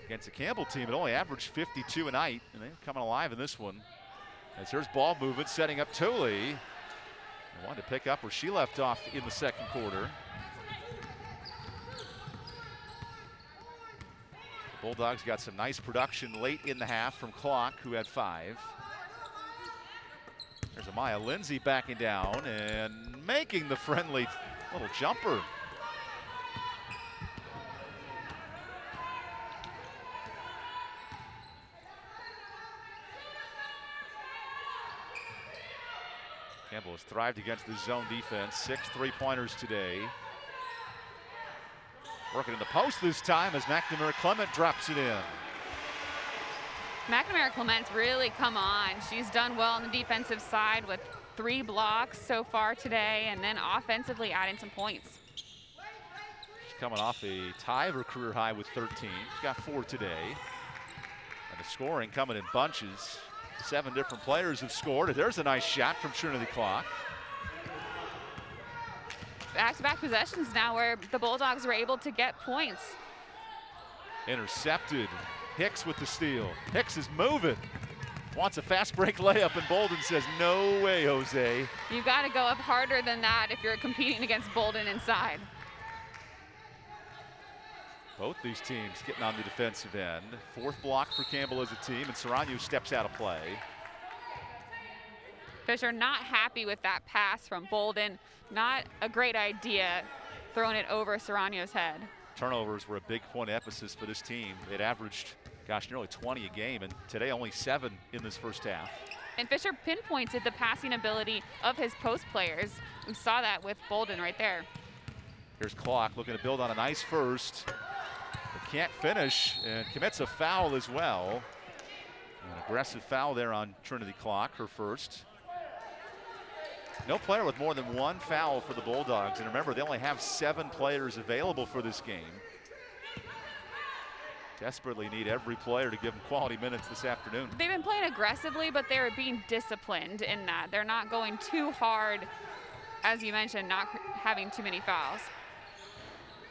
Speaker 1: against a Campbell team that only averaged 52 a night, and they're coming alive in this one. As there's ball movement, setting up Tooley. Wanted to pick up where she left off in the second quarter. The Bulldogs got some nice production late in the half from Clock, who had 5. There's Amaya Lindsay backing down and making the friendly little jumper. Campbell has thrived against the zone defense. 6 three-pointers today. Working in the post this time as McNamara Clement drops it in.
Speaker 2: McNamara Clement's really come on. She's done well on the defensive side with 3 blocks so far today, and then offensively adding some points.
Speaker 1: She's coming off a tie of her career high with 13. She's got 4 today. And the scoring coming in bunches. 7 different players have scored. There's a nice shot from Trinity Clock.
Speaker 2: Back-to-back possessions now where the Bulldogs were able to get points.
Speaker 1: Intercepted. Hicks with the steal. Hicks is moving. Wants a fast break layup, and Bolden says, no way, Jose.
Speaker 2: You got to go up harder than that if you're competing against Bolden inside.
Speaker 1: Both these teams getting on the defensive end. 4th block for Campbell as a team, and Serrano steps out of play.
Speaker 2: Fisher not happy with that pass from Bolden. Not a great idea throwing it over Serrano's head.
Speaker 1: Turnovers were a big point of emphasis for this team. It averaged, gosh, nearly 20 a game, and today only 7 in this first half.
Speaker 2: And Fisher pinpointed the passing ability of his post players. We saw that with Bolden right there.
Speaker 1: Here's Clock looking to build on a nice first. But can't finish and commits a foul as well. An aggressive foul there on Trinity Clock, her first. No player with more than 1 foul for the Bulldogs. And remember, they only have 7 players available for this game. Desperately need every player to give them quality minutes this afternoon.
Speaker 2: They've been playing aggressively, but they're being disciplined in that. They're not going too hard, as you mentioned, not having too many fouls.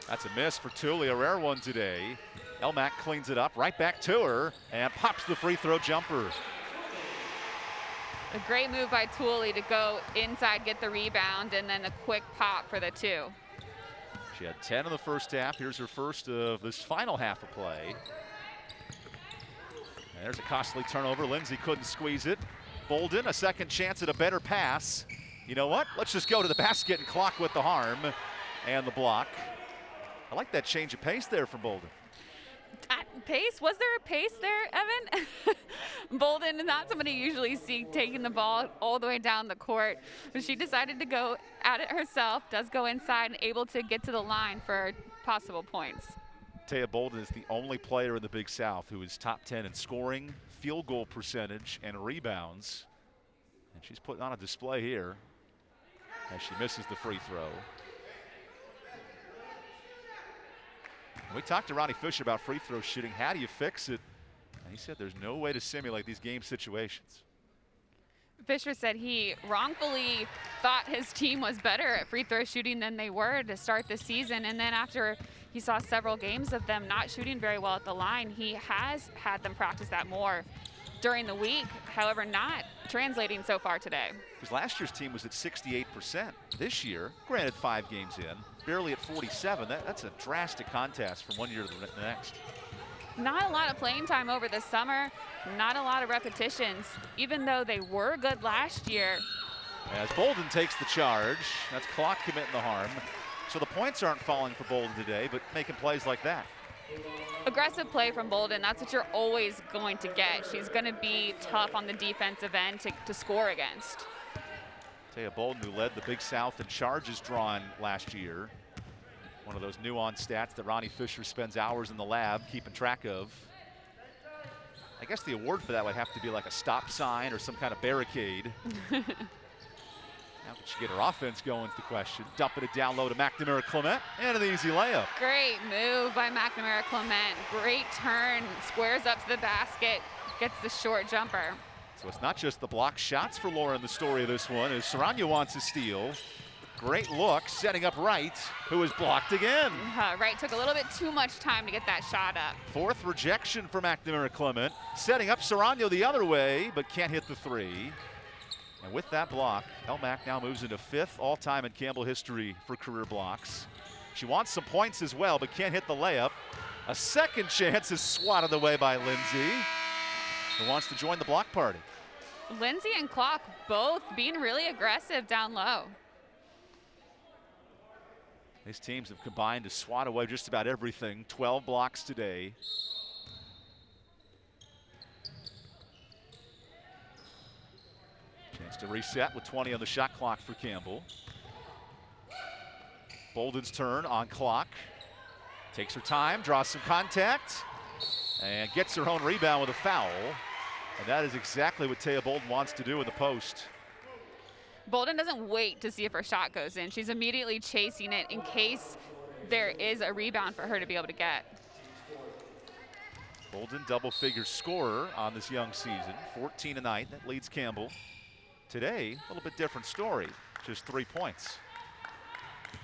Speaker 1: That's a miss for Tooley, a rare one today. Elmack cleans it up, right back to her, and pops the free throw jumper.
Speaker 2: A great move by Tooley to go inside, get the rebound, and then a quick pop for the 2.
Speaker 1: She had 10 in the first half. Here's her first of this final half of play. And there's a costly turnover. Lindsay couldn't squeeze it. Bolden, a second chance at a better pass. You know what? Let's just go to the basket and Clock with the harm and the block. I like that change of pace there from Bolden.
Speaker 2: Pace? Was there a pace there, Evan? Bolden, not somebody you usually see taking the ball all the way down the court. But she decided to go at it herself, does go inside and able to get to the line for possible points.
Speaker 1: Taya Bolden is the only player in the Big South who is top 10 in scoring, field goal percentage, and rebounds. And she's putting on a display here as she misses the free throw. We talked to Ronnie Fisher about free throw shooting. How do you fix it? And he said there's no way to simulate these game situations.
Speaker 2: Fisher said he wrongfully thought his team was better at free throw shooting than they were to start the season. And then after he saw several games of them not shooting very well at the line, he has had them practice that more during the week, however, not translating so far today.
Speaker 1: Because last year's team was at 68%. This year, granted 5 games in, barely at 47. That's a drastic contrast from one year to the next.
Speaker 2: Not a lot of playing time over the summer, not a lot of repetitions, even though they were good last year.
Speaker 1: As Bolden takes the charge, that's clock committing the harm. So the points aren't falling for Bolden today, but making plays like that.
Speaker 2: Aggressive play from Bolden, that's what you're always going to get. She's going to be tough on the defensive end to score against.
Speaker 1: Taya Bolden, who led the Big South in charges drawn last year. One of those nuanced stats that Ronnie Fisher spends hours in the lab keeping track of. I guess the award for that would have to be like a stop sign or some kind of barricade. How can she get her offense going is the question. Dumping it down low to McNamara Clement, and an easy layup.
Speaker 2: Great move by McNamara Clement. Great turn, squares up to the basket, gets the short jumper.
Speaker 1: So it's not just the block shots for Lauren, the story of this one, as Saranya wants a steal. Great look, setting up Wright, who is blocked again.
Speaker 2: Wright took a little bit too much time to get that shot up.
Speaker 1: Fourth rejection for McNamara Clement, setting up Saranya the other way, but can't hit the three. And with that block, Elmack now moves into fifth all-time in Campbell history for career blocks. She wants some points as well, but can't hit the layup. A second chance is swatted away by Lindsay, who wants to join the block party.
Speaker 2: Lindsay and Clock both being really aggressive down low.
Speaker 1: These teams have combined to swat away just about everything. 12 blocks today. Chance to reset with 20 on the shot clock for Campbell. Bolden's turn on clock. Takes her time, draws some contact, and gets her own rebound with a foul. And that is exactly what Taya Bolden wants to do in the post.
Speaker 2: Bolden doesn't wait to see if her shot goes in. She's immediately chasing it in case there is a rebound for her to be able to get.
Speaker 1: Bolden, double-figure scorer on this young season, 14 a night. That leads Campbell. Today, a little bit different story, just 3 points.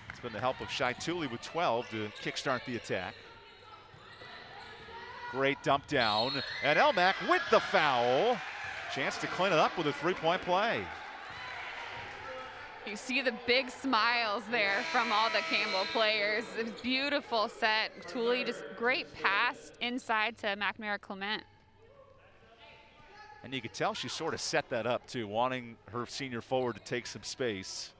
Speaker 1: It's been the help of Shai Tooley with 12 to kickstart the attack. Great dump down, and Elmack with the foul. Chance to clean it up with a three-point play.
Speaker 2: You see the big smiles there from all the Campbell players. A beautiful set. Tooley, just great pass inside to McNamara Clement.
Speaker 1: And you could tell she sort of set that up too, wanting her senior forward to take some space.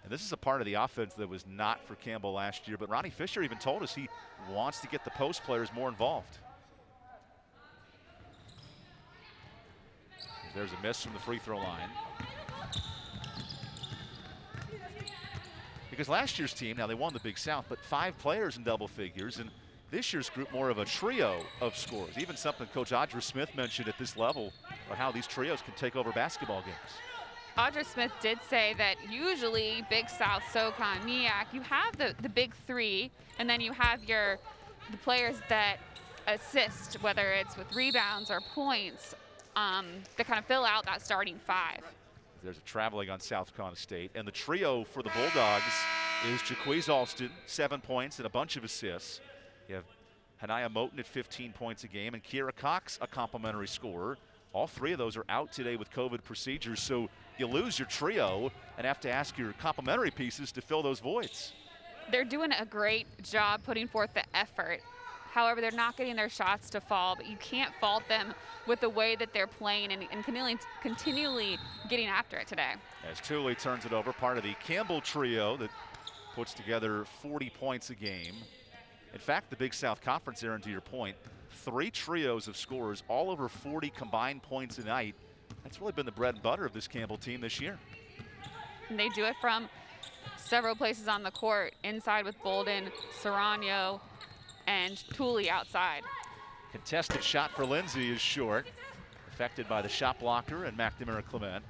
Speaker 1: And this is a part of the offense that was not for Campbell last year, but Ronnie Fisher even told us he wants to get the post players more involved. There's a miss from the free throw line. Because last year's team, now they won the Big South, but 5 players in double figures, and this year's group more of a trio of scorers. Even something Coach Audra Smith mentioned at this level about how these trios can take over basketball games.
Speaker 2: Audra Smith did say that usually Big South, SoCon, MEAC, you have the big three, and then you have the players that assist, whether it's with rebounds or points, that kind of fill out that starting 5.
Speaker 1: There's a traveling on South Carolina State. And the trio for the Bulldogs is Jaquez Alston, 7 points and a bunch of assists. You have Hanaya Moten at 15 points a game, and Kiera Cox, a complimentary scorer. All 3 of those are out today with COVID procedures, so you lose your trio and have to ask your complimentary pieces to fill those voids.
Speaker 2: They're doing a great job putting forth the effort. However, they're not getting their shots to fall, but you can't fault them with the way that they're playing and continually getting after it today.
Speaker 1: As Tooley turns it over, part of the Campbell trio that puts together 40 points a game. In fact, the Big South Conference, Aaron, to your point, 3 trios of scorers, all over 40 combined points a night. That's really been the bread and butter of this Campbell team this year.
Speaker 2: And they do it from several places on the court, inside with Bolden, Serrano, and Tooley outside.
Speaker 1: Contested shot for Lindsay is short, affected by the shot blocker and McNamara Clement.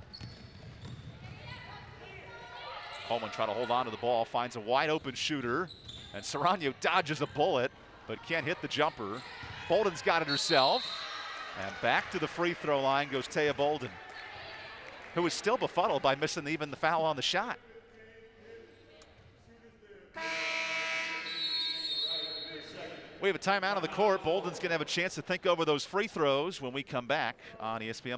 Speaker 1: Coleman trying to hold on to the ball, finds a wide open shooter, and Serrano dodges a bullet, but can't hit the jumper. Bolden's got it herself, and back to the free throw line goes Taya Bolden, who is still befuddled by missing even the foul on the shot. We have a timeout on the court. Bolden's going to have a chance to think over those free throws when we come back on ESPN+.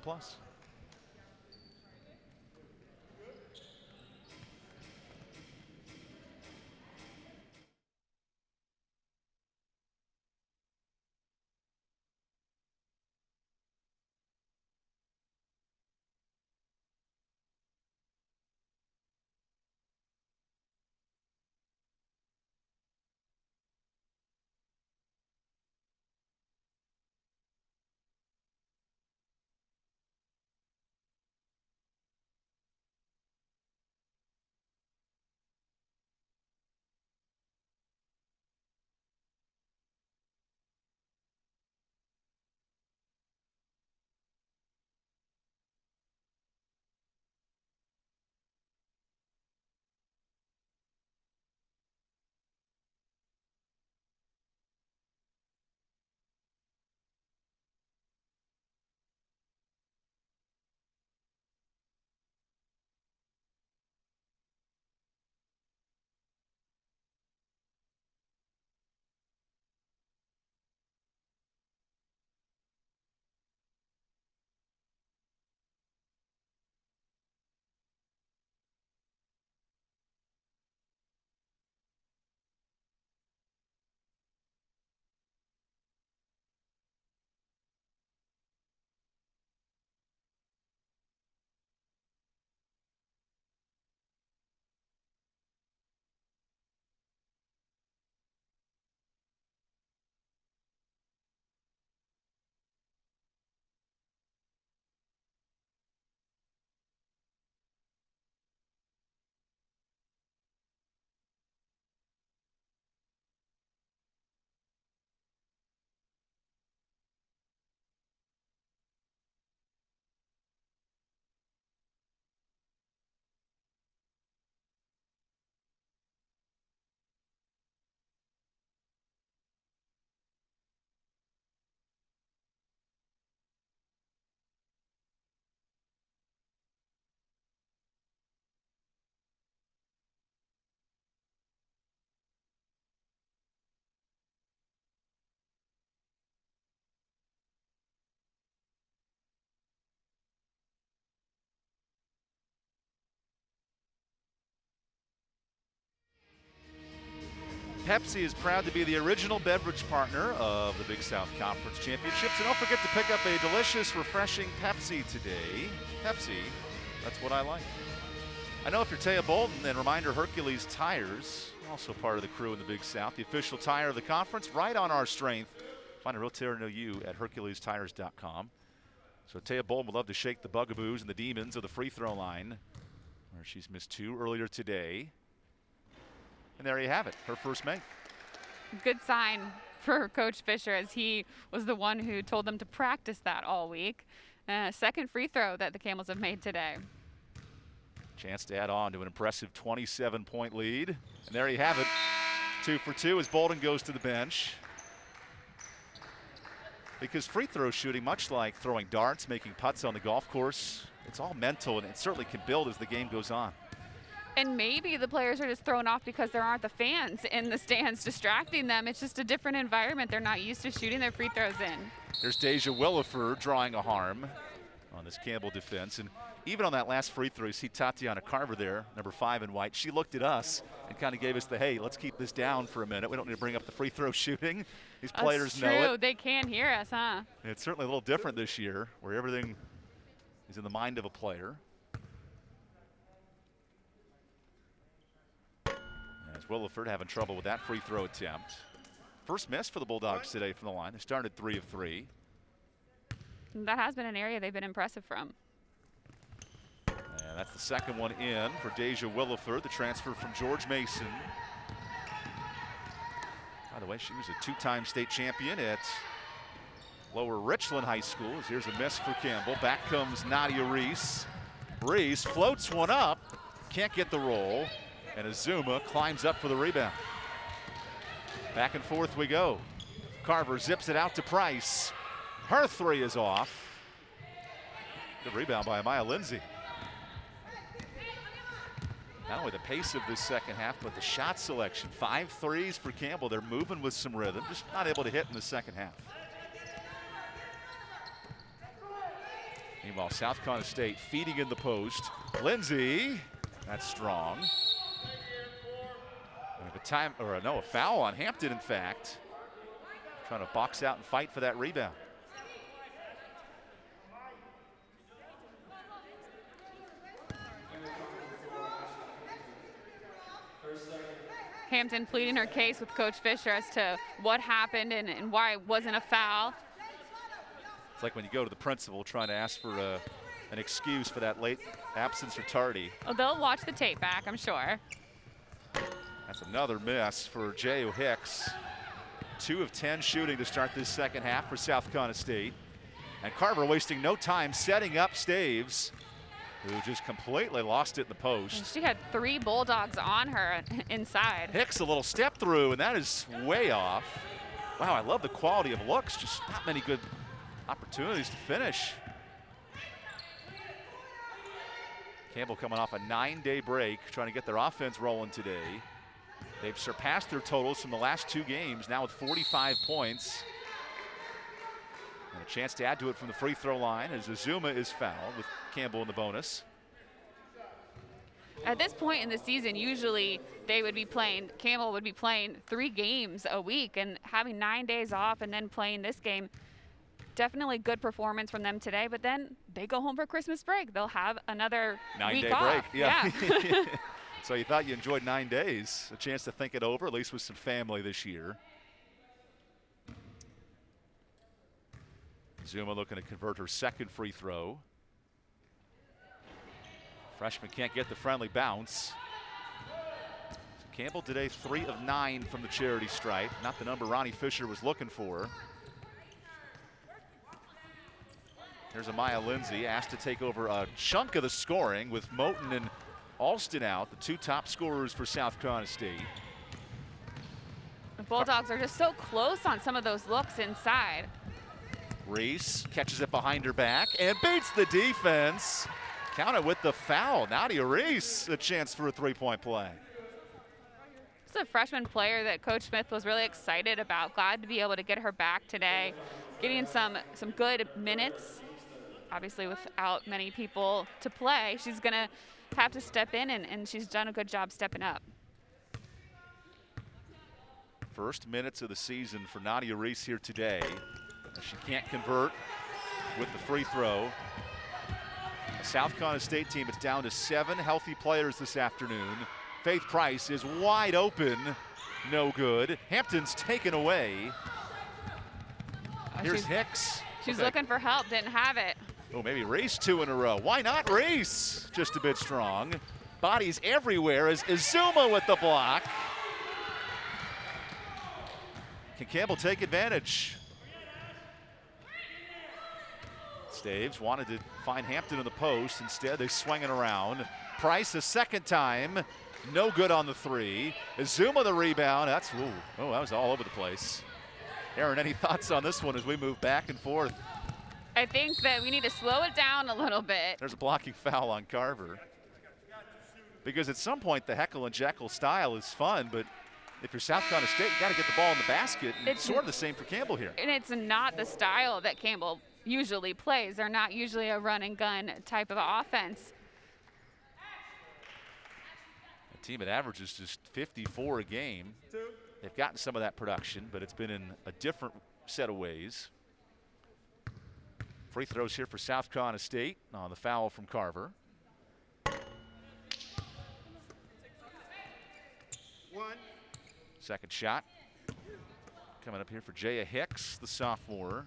Speaker 1: Pepsi is proud to be the original beverage partner of the Big South Conference Championships. And don't forget to pick up a delicious, refreshing Pepsi today. Pepsi, that's what I like. I know if you're Taya Bolton, then reminder Hercules Tires, also part of the crew in the Big South, the official tire of the conference, right on our strength. Find a real tire near you at HerculesTires.com. So Taya Bolton would love to shake the bugaboos and the demons of the free throw line, where she's missed 2 earlier today. And there you have it, her first make.
Speaker 2: Good sign for Coach Fisher, as he was the one who told them to practice that all week. Second free throw that the Camels have made today.
Speaker 1: Chance to add on to an impressive 27-point lead. And there you have it, 2 for 2 as Bolton goes to the bench. Because free throw shooting, much like throwing darts, making putts on the golf course, it's all mental, and it certainly can build as the game goes on.
Speaker 2: And maybe the players are just thrown off because there aren't the fans in the stands distracting them. It's just a different environment. They're not used to shooting their free throws in.
Speaker 1: There's Deja Williford drawing a harm on this Campbell defense. And even on that last free throw, you see Tatiana Carver there, number 5 in white. She looked at us and kind of gave us the, hey, let's keep this down for a minute. We don't need to bring up the free throw shooting. These players know it.
Speaker 2: That's true. They can hear us, huh?
Speaker 1: It's certainly a little different this year, where everything is in the mind of a player. As Williford having trouble with that free throw attempt. First miss for the Bulldogs today from the line. They started 3 of 3.
Speaker 2: That has been an area they've been impressive from.
Speaker 1: And that's the second one in for Deja Williford, the transfer from George Mason. By the way, she was a 2-time state champion at Lower Richland High School. Here's a miss for Campbell. Back comes Nadia Reese. Reese floats one up, can't get the roll, and Azuma climbs up for the rebound. Back and forth we go. Carver zips it out to Price. Her 3 is off. Good rebound by Amaya Lindsay. Not only the pace of this second half, but the shot selection. 5 threes for Campbell. They're moving with some rhythm, just not able to hit in the second half. Meanwhile, South Carolina State feeding in the post. Lindsay, that's strong. We have a foul on Hampton, in fact. Trying to box out and fight for that rebound.
Speaker 2: Hampton pleading her case with Coach Fisher as to what happened and why it wasn't a foul.
Speaker 1: It's like when you go to the principal trying to ask for an excuse for that late absence or tardy.
Speaker 2: Oh, they'll watch the tape back, I'm sure.
Speaker 1: That's another miss for J.O. Hicks. 2 of 10 shooting to start this second half for South Carolina State. And Carver wasting no time setting up Staves, who just completely lost it in the post.
Speaker 2: And she had 3 Bulldogs on her inside.
Speaker 1: Hicks a little step through, and that is way off. Wow, I love the quality of looks. Just not many good opportunities to finish. Campbell coming off a 9-day break, trying to get their offense rolling today. They've surpassed their totals from the last 2 games, now with 45 points. And a chance to add to it from the free throw line as Azuma is fouled with Campbell in the bonus.
Speaker 2: At this point in the season, usually Campbell would be playing 3 games a week, and having 9 days off and then playing this game, definitely good performance from them today, but then they go home for Christmas break. They'll have another
Speaker 1: 9-day break. Yeah. So you thought you enjoyed 9 days, a chance to think it over, at least with some family this year. Zuma looking to convert her second free throw. Freshman can't get the friendly bounce. So Campbell today 3 of 9 from the charity stripe, not the number Ronnie Fisher was looking for. Here's Amaya Lindsay asked to take over a chunk of the scoring with Moten and Alston out, the 2 top scorers for South Carolina State.
Speaker 2: The Bulldogs are just so close on some of those looks inside.
Speaker 1: Reese catches it behind her back and beats the defense. Counted with the foul. Nadia Reese, a chance for a 3-point play.
Speaker 2: This is a freshman player that Coach Smith was really excited about. Glad to be able to get her back today, getting some good minutes. Obviously, without many people to play, she's going to have to step in, and she's done a good job stepping up.
Speaker 1: First minutes of the season for Nadia Reese here today. She can't convert with the free throw. A South Carolina State team, it's down to 7 healthy players this afternoon. Faith Price is wide open, no good. Hampton's taken away. Here's Hicks.
Speaker 2: She's looking for help, didn't have it.
Speaker 1: Oh, maybe Reese 2 in a row. Why not Reese? Just a bit strong. Bodies everywhere as Izuma with the block. Can Campbell take advantage? Staves wanted to find Hampton in the post. Instead, they swing it around. Price a second time. No good on the 3. Izuma the rebound. That was all over the place. Aaron, any thoughts on this one as we move back and forth?
Speaker 2: I think that we need to slow it down a little bit.
Speaker 1: There's a blocking foul on Carver. Because at some point, the Heckle and Jekyll style is fun, but if you're South Carolina State, you got to get the ball in the basket. And it's sort of the same for Campbell here.
Speaker 2: And it's not the style that Campbell usually plays. They're not usually a run and gun type of offense.
Speaker 1: A team that averages just 54 a game. They've gotten some of that production, but it's been in a different set of ways. Free throws here for South Carolina State on the foul from Carver. Second shot coming up here for Jaya Hicks, the sophomore.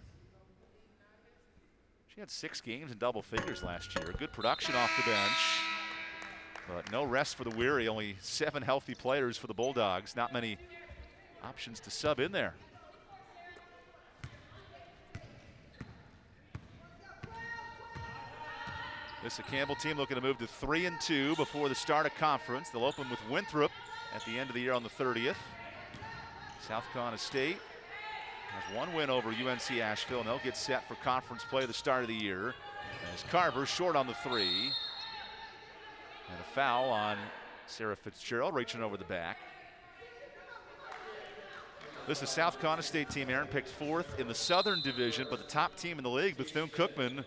Speaker 1: She had 6 games in double figures last year. Good production off the bench, but no rest for the weary. Only 7 healthy players for the Bulldogs. Not many options to sub in there. This is a Campbell team looking to move to 3-2 before the start of conference. They'll open with Winthrop at the end of the year on the 30th. South Carolina State has 1 win over UNC Asheville, and they'll get set for conference play at the start of the year. As Carver short on the 3. And a foul on Sarah Fitzgerald reaching over the back. This is South Carolina State team, Aaron, picked 4th in the Southern Division, but the top team in the league, Bethune-Cookman, is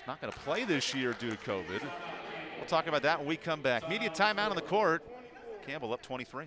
Speaker 1: not going to play this year due to COVID. We'll talk about that when we come back. Media timeout on the court. Campbell up 23.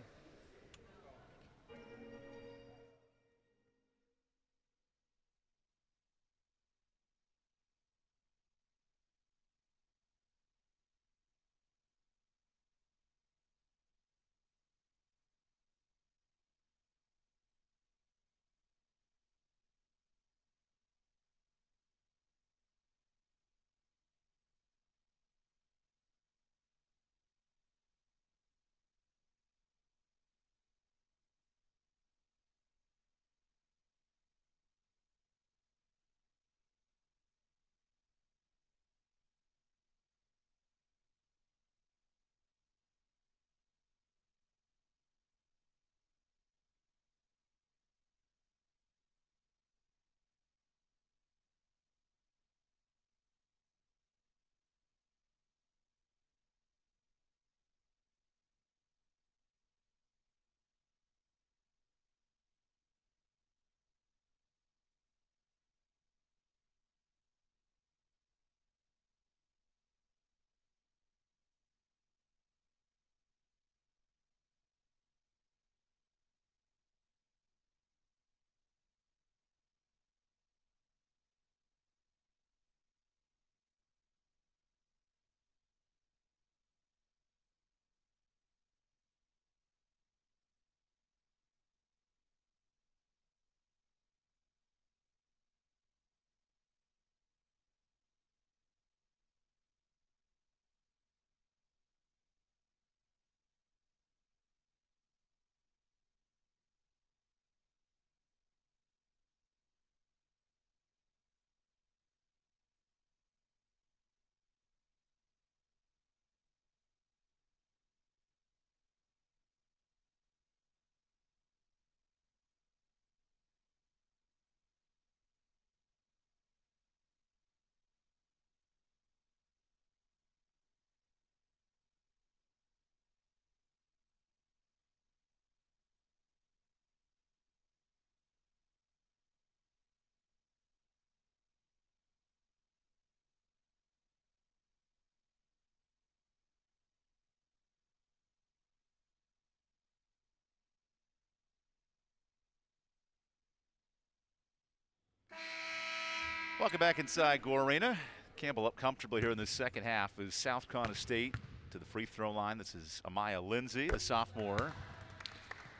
Speaker 1: Welcome back inside Gore Arena. Campbell up comfortably here in the second half as South Carolina State to the free throw line. This is Amaya Lindsay, the sophomore.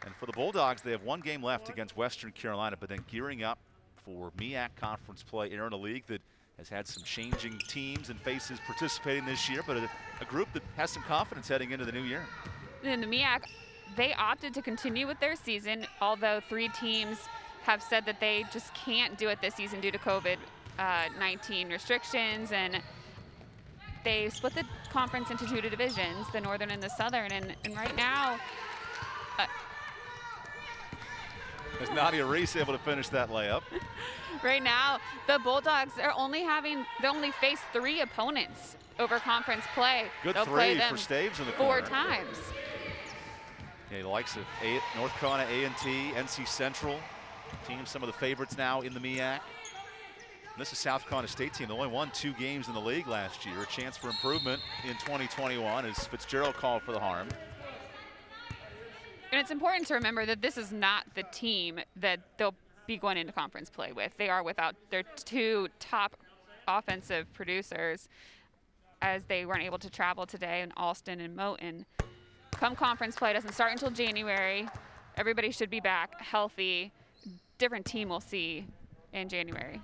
Speaker 1: And for the Bulldogs, they have one game left against Western Carolina, but then gearing up for MEAC conference play. Entering a league that has had some changing teams and faces participating this year, but a group that has some confidence heading into the new year.
Speaker 2: In the MEAC, they opted to continue with their season, although 3 teams have said that they just can't do it this season due to COVID-19 restrictions, and they split the conference into 2 divisions, the Northern and the Southern, and right now,
Speaker 1: is Nadia Reese able to finish that layup?
Speaker 2: Right now, the Bulldogs are they only face 3 opponents over conference play.
Speaker 1: Good
Speaker 2: They'll
Speaker 1: 3
Speaker 2: play them
Speaker 1: for Staves in the
Speaker 2: 4
Speaker 1: corner.
Speaker 2: times.
Speaker 1: Yeah, the likes of North Carolina, A&T, NC Central, teams some of the favorites now in the MEAC. And this is South Carolina State team. They only won 2 games in the league last year. A chance for improvement in 2021 as Fitzgerald called for the harm.
Speaker 2: And it's important to remember that this is not the team that they'll be going into conference play with. They are without their 2 top offensive producers, as they weren't able to travel today in Alston and Moton. Come conference play doesn't start until January. Everybody should be back healthy. Different team we'll see in January.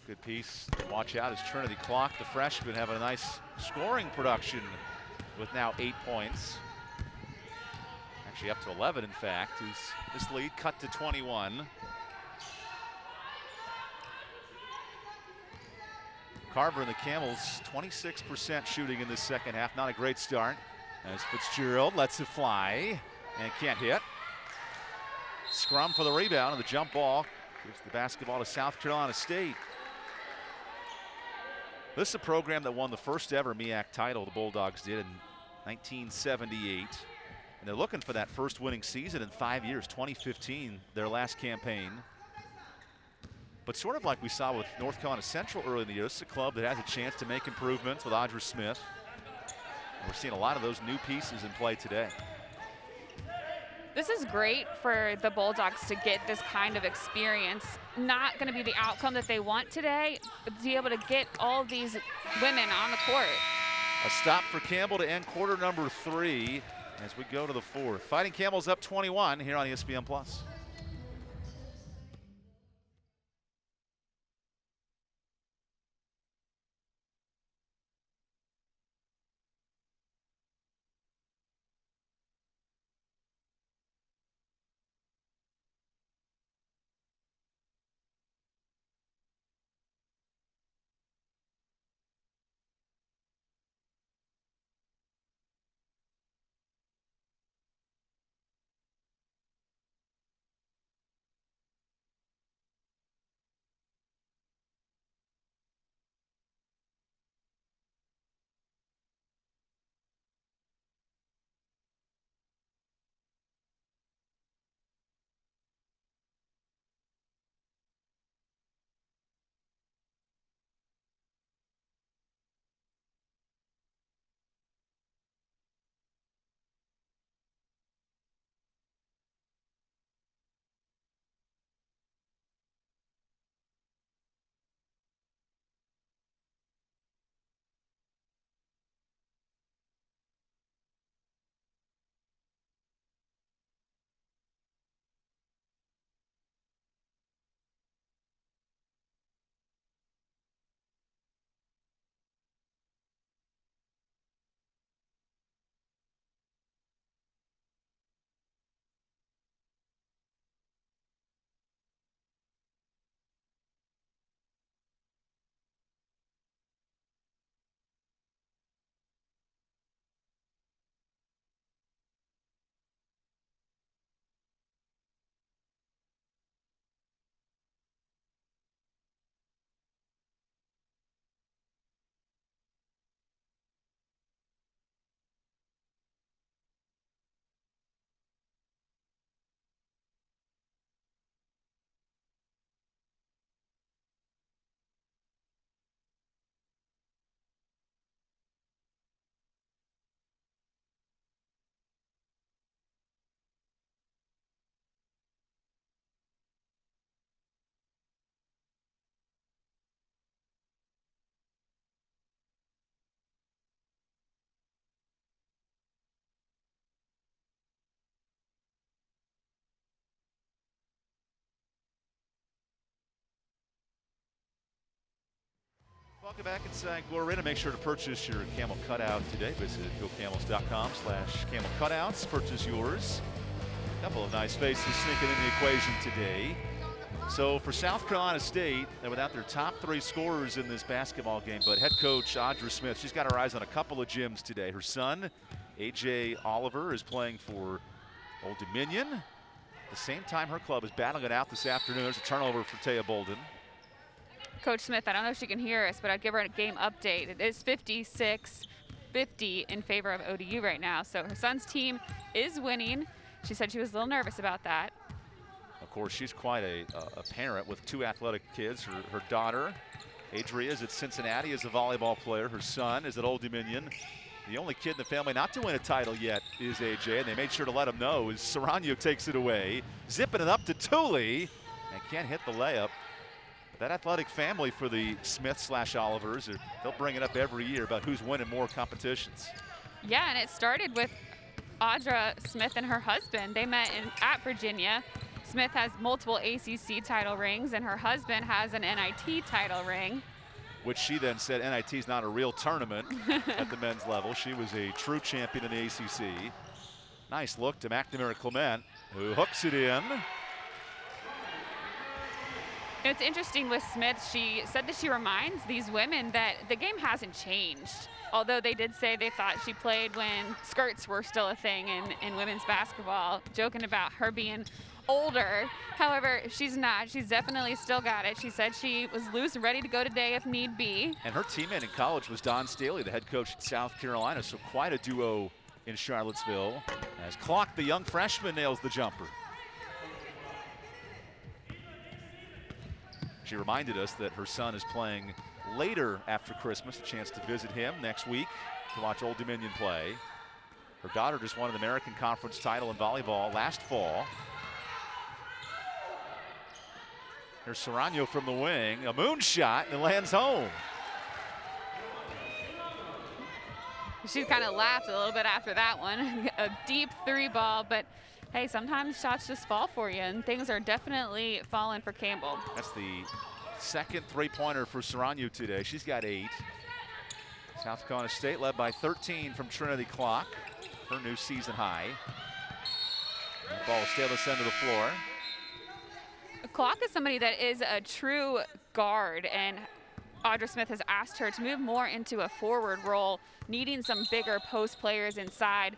Speaker 1: Good piece to watch out as Trinity Clock, the freshman, having a nice scoring production with now 8 points. Actually up to 11, in fact, as this lead cut to 21. Carver and the Camels, 26% shooting in this second half. Not a great start as Fitzgerald lets it fly and can't hit. Scrum for the rebound, and the jump ball gives the basketball to South Carolina State. This is a program that won the first ever MEAC title, the Bulldogs did in 1978. And they're looking for that first winning season in 5 years, 2015, their last campaign. But sort of like we saw with North Carolina Central early in the year, this is a club that has a chance to make improvements with Audra Smith. And we're seeing a lot of those new pieces in play today.
Speaker 2: This is great for the Bulldogs to get this kind of experience. Not going to be the outcome that they want today, but to be able to get all of these women on the court.
Speaker 1: A stop for Campbell to end quarter number 3 as we go to the 4th. Fighting Camels up 21 here on ESPN+. Welcome back inside Glory Arena. Make sure to purchase your camel cutout today. Visit gocamels.com/camel cutouts. Purchase yours. A couple of nice faces sneaking in the equation today. So for South Carolina State, they're without their top 3 scorers in this basketball game, but head coach Audra Smith, she's got her eyes on a couple of gems today. Her son, A.J. Oliver, is playing for Old Dominion. At the same time, her club is battling it out this afternoon. There's a turnover for Taya Bolden.
Speaker 2: Coach Smith, I don't know if she can hear us, but I'd give her a game update. It is 56-50 in favor of ODU right now. So her son's team is winning. She said she was a little nervous about that.
Speaker 1: Of course, she's quite a parent with 2 athletic kids. Her daughter, Adria, is at Cincinnati as a volleyball player. Her son is at Old Dominion. The only kid in the family not to win a title yet is AJ, and they made sure to let him know as Serrano takes it away, zipping it up to Tooley, and can't hit the layup. That athletic family for the Smith/Olivers, they'll bring it up every year about who's winning more competitions.
Speaker 2: Yeah, and it started with Audra Smith and her husband. They met at Virginia. Smith has multiple ACC title rings, and her husband has an NIT title ring.
Speaker 1: Which she then said NIT is not a real tournament at the men's level. She was a true champion in the ACC. Nice look to McNamara Clement, who hooks it in.
Speaker 2: It's interesting with Smith, she said that she reminds these women that the game hasn't changed. Although they did say they thought she played when skirts were still a thing in women's basketball, joking about her being older. However, she's not. She's definitely still got it. She said she was loose and ready to go today if need be.
Speaker 1: And her teammate in college was Don Staley, the head coach at South Carolina, so quite a duo in Charlottesville. As Clark, the young freshman, nails the jumper. She reminded us that her son is playing later after Christmas, a chance to visit him next week to watch Old Dominion play. Her daughter just won an American Conference title in volleyball last fall. Here's Serrano from the wing, a moonshot, and it lands home.
Speaker 2: She kind of laughed a little bit after that one. A deep 3 ball, but hey, sometimes shots just fall for you, and things are definitely falling for Campbell.
Speaker 1: That's the second 3-pointer for Serrano today. She's got 8. South Carolina State led by 13 from Trinity Clock, her new season high. And the ball will stay on this end of the floor.
Speaker 2: Clock is somebody that is a true guard, and Audra Smith has asked her to move more into a forward role, needing some bigger post players inside.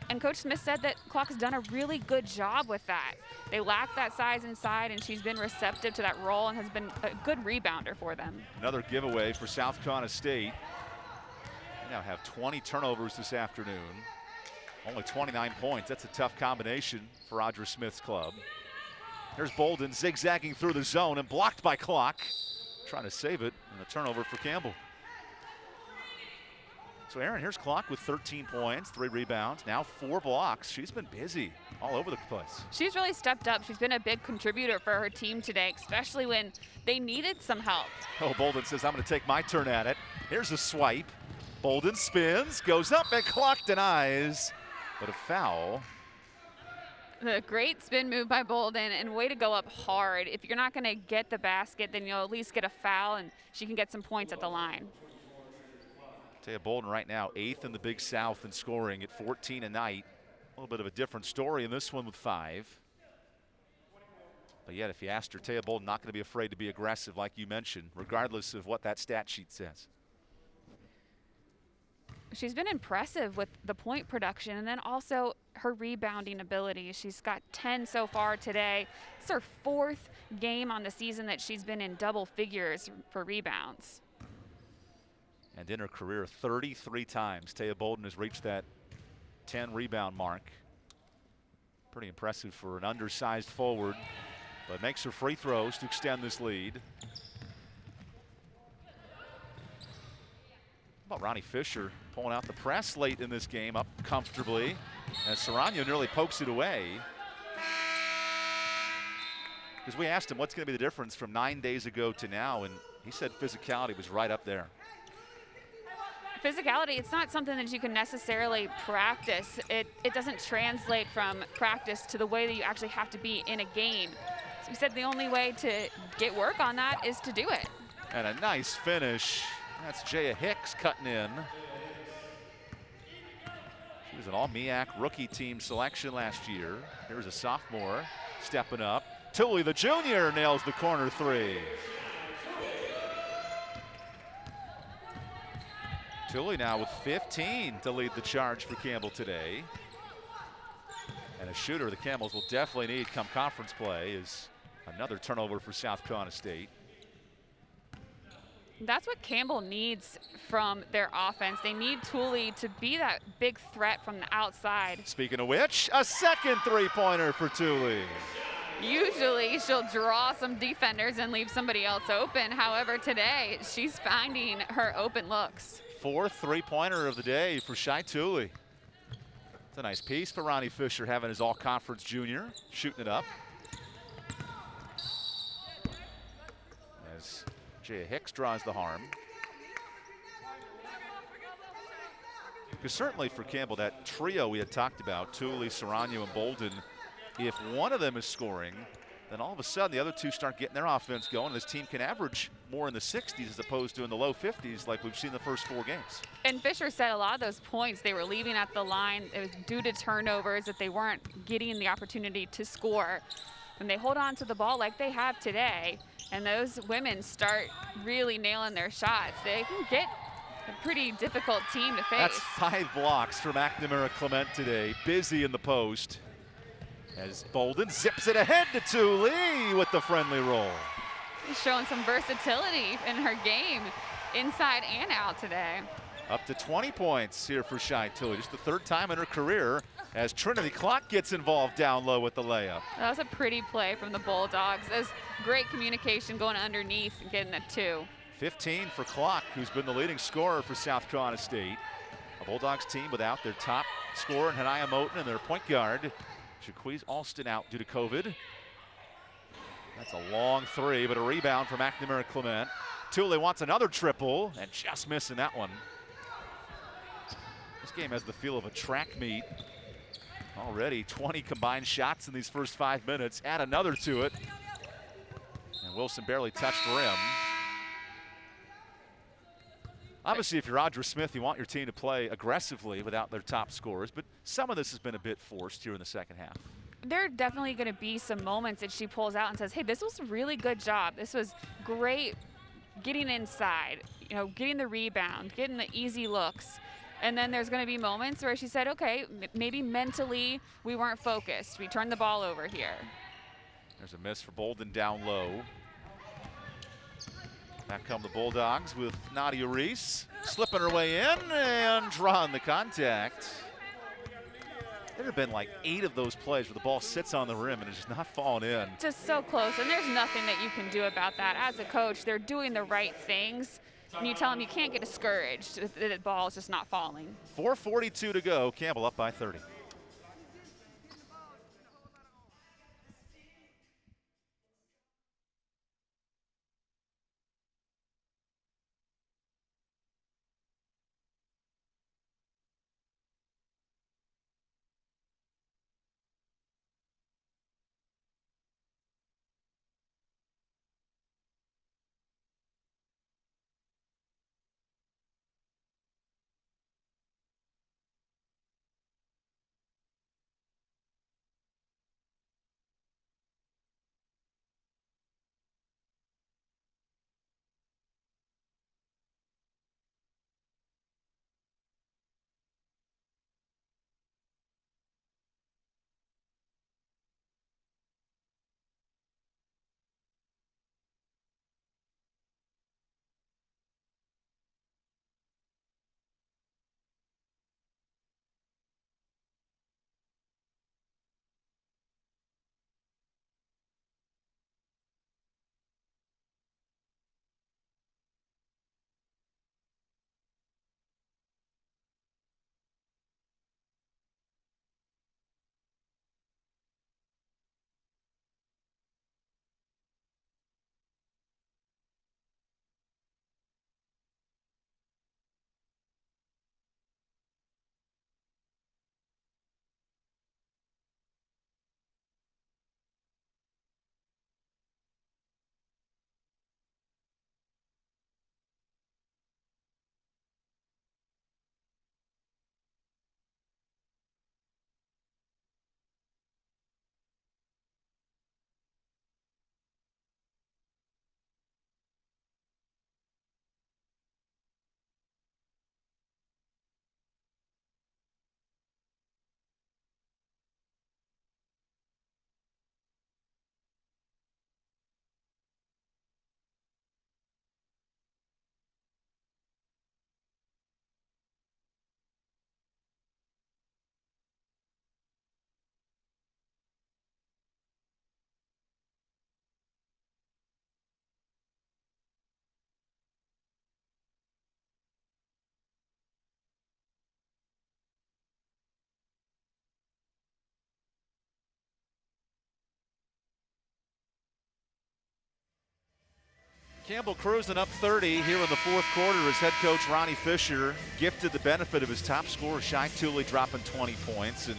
Speaker 2: And Coach Smith said that Clock has done a really good job with that. They lack that size inside, and she's been receptive to that role and has been a good rebounder for them.
Speaker 1: Another giveaway for South Carolina State. They now have 20 turnovers this afternoon. Only 29 points. That's a tough combination for Audra Smith's club. There's Bolden zigzagging through the zone and blocked by Clock. Trying to save it, and a turnover for Campbell. So Aaron, here's Clock with 13 points, 3 rebounds, now 4 blocks. She's been busy all over the place.
Speaker 2: She's really stepped up. She's been a big contributor for her team today, especially when they needed some help.
Speaker 1: Oh, Bolden says, I'm going to take my turn at it. Here's a swipe. Bolden spins, goes up, and Clock denies, but a foul.
Speaker 2: The great spin move by Bolden, and way to go up hard. If you're not going to get the basket, then you'll at least get a foul, and she can get some points at the line.
Speaker 1: Taya Bolden right now 8th in the Big South in scoring at 14 a night. A little bit of a different story in this one with 5. But yet, if you asked her, Taya Bolden not going to be afraid to be aggressive like you mentioned, regardless of what that stat sheet says.
Speaker 2: She's been impressive with the point production and then also her rebounding ability. She's got 10 so far today. It's her 4th game on the season that she's been in double figures for rebounds.
Speaker 1: And in her career, 33 times, Taya Bolden has reached that 10 rebound mark. Pretty impressive for an undersized forward, but makes her free throws to extend this lead. How about Ronnie Fisher pulling out the press late in this game, up comfortably, as Serrano nearly pokes it away. Because we asked him what's going to be the difference from 9 days ago to now, and he said physicality was right up there.
Speaker 2: Physicality, it's not something that you can necessarily practice. It doesn't translate from practice to the way that you actually have to be in a game. So he said the only way to get work on that is to do it.
Speaker 1: And a nice finish That's Jaya Hicks cutting in. She was an all-MEAC rookie team selection last year. Here's a sophomore stepping up. Tooley, the junior, nails the corner three. Tooley now with 15 to lead the charge for Campbell today. And a shooter the Camels will definitely need come conference play is another turnover for South Carolina State.
Speaker 2: That's what Campbell needs from their offense. They need Tooley to be that big threat from the outside.
Speaker 1: Speaking of which, a second three-pointer for Tooley.
Speaker 2: Usually she'll draw some defenders and leave somebody else open. However, today she's finding her open looks.
Speaker 1: Fourth three-pointer of the day for Shai Tooley. It's a nice piece for Ronnie Fisher having his all-conference junior shooting it up. As Jaya Hicks draws the harm. Because certainly for Campbell, that trio we had talked about, Tooley, Serrano, and Bolden, if one of them is scoring, then all of a sudden the other two start getting their offense going. This team can average more in the 60s as opposed to in the low 50s like we've seen the first 4 games.
Speaker 2: And Fisher said a lot of those points they were leaving at the line. It was due to turnovers, that they weren't getting the opportunity to score. When they hold on to the ball like they have today, and those women start really nailing their shots, they can get a pretty difficult team to face.
Speaker 1: That's 5 blocks from McNamara Clement today. Busy in the post. As Bolden zips it ahead to Tooley with the friendly roll.
Speaker 2: She's showing some versatility in her game, inside and out today.
Speaker 1: Up to 20 points here for Shai Tooley. Just the 3rd time in her career as Trinity Clock gets involved down low with the layup.
Speaker 2: That was a pretty play from the Bulldogs. That was great communication going underneath and getting a 2.
Speaker 1: 15 for Clock, who's been the leading scorer for South Carolina State. A Bulldogs team without their top scorer, Hanaya Moten, and their point guard, Jaquez Alston, out due to COVID. That's a long 3, but a rebound for McNamara Clement. Tooley wants another triple, and just missing that one. This game has the feel of a track meet. Already 20 combined shots in these first 5 minutes. Add another to it. And Wilson barely touched rim. Obviously, if you're Audra Smith, you want your team to play aggressively without their top scorers, but some of this has been a bit forced here in the second half.
Speaker 2: There are definitely going to be some moments that she pulls out and says, hey, this was a really good job. This was great getting inside, getting the rebound, getting the easy looks. And then there's going to be moments where she said, okay, maybe mentally we weren't focused. We turned the ball over here.
Speaker 1: There's a miss for Bolden down low. Back come the Bulldogs with Nadia Reese, slipping her way in and drawing the contact. There have been like 8 of those plays where the ball sits on the rim and it's just not falling in.
Speaker 2: Just so close, and there's nothing that you can do about that. As a coach, they're doing the right things, and you tell them you can't get discouraged if the ball is just not falling.
Speaker 1: 4:42 to go, Campbell up by 30. Campbell cruising up 30 here in the fourth quarter as head coach Ronnie Fisher gifted the benefit of his top scorer, Shai Tooley, dropping 20 points. And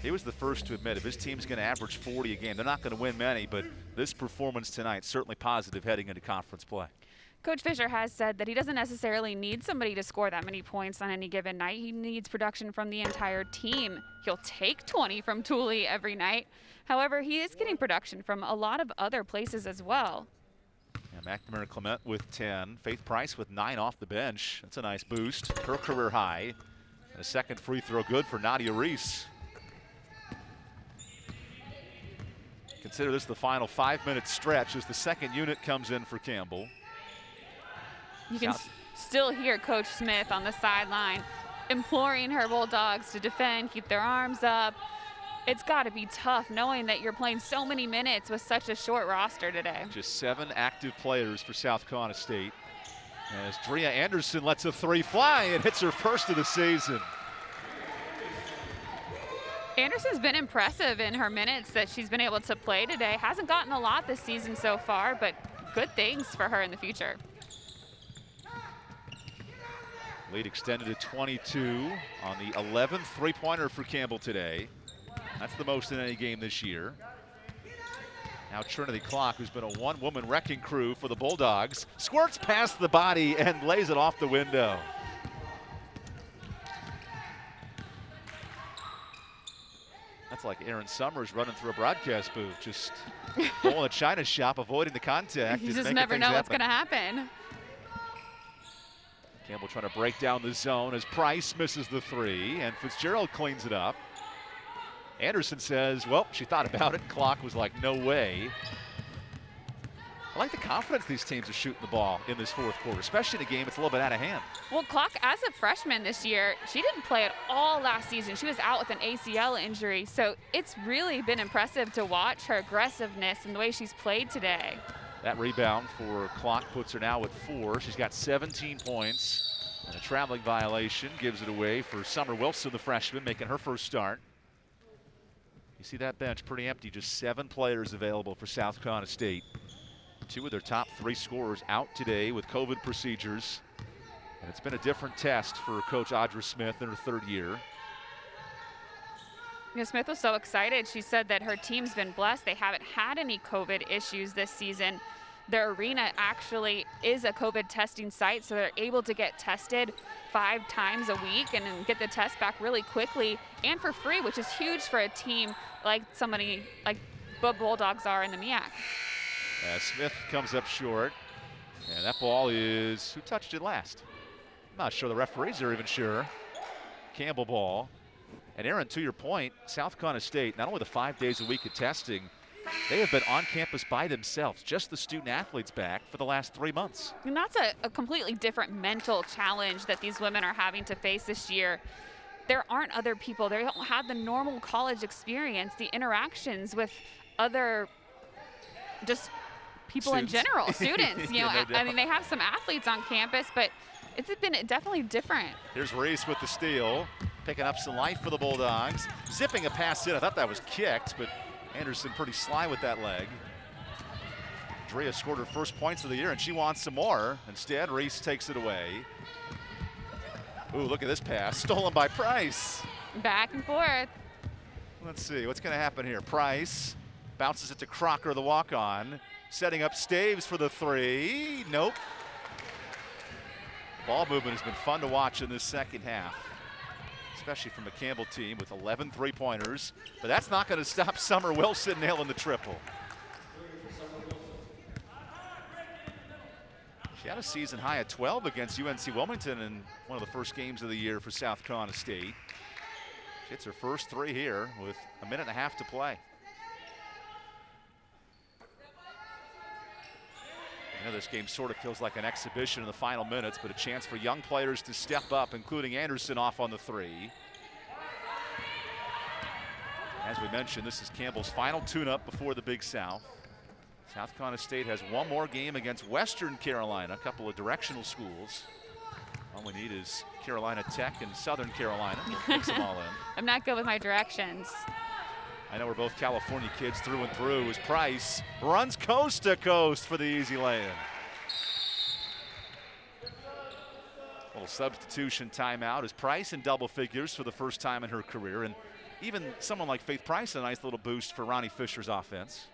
Speaker 1: he was the first to admit if his team's going to average 40 a game, they're not going to win many, but this performance tonight certainly positive heading into conference play.
Speaker 2: Coach Fisher has said that he doesn't necessarily need somebody to score that many points on any given night. He needs production from the entire team. He'll take 20 from Tooley every night. However, he is getting production from a lot of other places as well.
Speaker 1: Yeah, McNamara Clement with 10. Faith Price with 9 off the bench. That's a nice boost. Her career high. And a second free throw good for Nadia Reese. Consider this the final 5-minute stretch as the second unit comes in for Campbell.
Speaker 2: You can still hear Coach Smith on the sideline imploring her Bulldogs to defend, keep their arms up. It's got to be tough knowing that you're playing so many minutes with such a short roster today.
Speaker 1: Just 7 active players for South Carolina State. As Drea Anderson lets a 3 fly and hits her first of the season.
Speaker 2: Anderson's been impressive in her minutes that she's been able to play today. Hasn't gotten a lot this season so far, but good things for her in the future.
Speaker 1: Lead extended to 22 on the 11th three-pointer for Campbell today. That's the most in any game this year. Now Trinity Clock, who's been a one-woman wrecking crew for the Bulldogs, squirts past the body and lays it off the window. That's like Aaron Summers running through a broadcast booth, just going a china shop, avoiding the contact.
Speaker 2: You just never know what's going to happen.
Speaker 1: Campbell trying to break down the zone as Price misses the 3, and Fitzgerald cleans it up. Anderson says, well, she thought about it. Clock was like, no way. I like the confidence these teams are shooting the ball in this fourth quarter, especially in a game that's a little bit out of hand.
Speaker 2: Well, Clock, as a freshman this year, she didn't play at all last season. She was out with an ACL injury, so it's really been impressive to watch her aggressiveness and the way she's played today.
Speaker 1: That rebound for Clock puts her now at 4. She's got 17 points, and a traveling violation gives it away for Summer Wilson, the freshman, making her first start. You see that bench pretty empty, just 7 players available for South Carolina State. 2 of their top 3 scorers out today with COVID procedures. And it's been a different test for Coach Audra Smith in her 3rd year.
Speaker 2: You know, Smith was so excited. She said that her team's been blessed. They haven't had any COVID issues this season. Their arena actually is a COVID testing site, so they're able to get tested 5 times a week and then get the test back really quickly and for free, which is huge for a team like somebody like the Bulldogs are in the MEAC.
Speaker 1: Smith comes up short, and that ball is, who touched it last? I'm not sure the referees are even sure. Campbell ball. And Aaron, to your point, South Carolina State, not only the 5 days a week of testing, they have been on campus by themselves, just the student athletes back for the last 3 months.
Speaker 2: And that's a completely different mental challenge that these women are having to face this year. There aren't other people. They don't have the normal college experience, the interactions with other just people
Speaker 1: students.
Speaker 2: In general, students. You know,
Speaker 1: Yeah, no
Speaker 2: I mean, they have some athletes on campus, but it's been definitely different.
Speaker 1: Here's Reese with the steal, picking up some life for the Bulldogs. Zipping a pass in. I thought that was kicked, but Anderson pretty sly with that leg. Drea scored her first points of the year, and she wants some more. Instead, Reese takes it away. Ooh, look at this pass. Stolen by Price.
Speaker 2: Back and forth.
Speaker 1: Let's see, what's going to happen here? Price bounces it to Crocker, the walk-on. Setting up Staves for the 3. Nope. Ball movement has been fun to watch in this second half, especially from a Campbell team with 11 three-pointers. But that's not going to stop Summer Wilson nailing the triple. She had a season high at 12 against UNC Wilmington in one of the first games of the year for South Carolina State. She hits her first 3 here with a minute and a half to play. I know this game sort of feels like an exhibition in the final minutes, but a chance for young players to step up, including Anderson off on the 3. As we mentioned, this is Campbell's final tune-up before the Big South. South Carolina State has one more game against Western Carolina, a couple of directional schools. All we need is Carolina Tech and Southern Carolina. We'll mix them all in.
Speaker 2: I'm not good with my directions.
Speaker 1: I know we're both California kids through and through as Price runs coast to coast for the easy lay-in. Little substitution timeout as Price in double figures for the first time in her career. And even someone like Faith Price, a nice little boost for Ronnie Fisher's offense.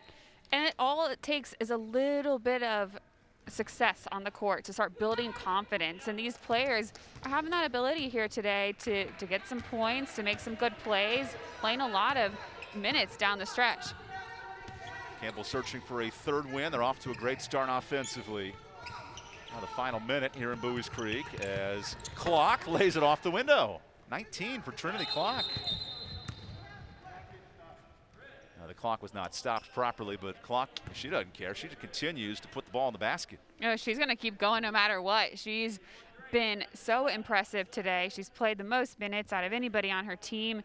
Speaker 2: And all it takes is a little bit of success on the court to start building confidence. And these players are having that ability here today to get some points, to make some good plays, playing a lot of minutes down the stretch.
Speaker 1: Campbell searching for a third win. They're off to a great start offensively. Now the final minute here in Buies Creek as Clock lays it off the window. 19 for Trinity Clock. Now the clock was not stopped properly, but Clock, she doesn't care. She just continues to put the ball in the basket.
Speaker 2: You know, she's going to keep going no matter what. She's been so impressive today. She's played the most minutes out of anybody on her team.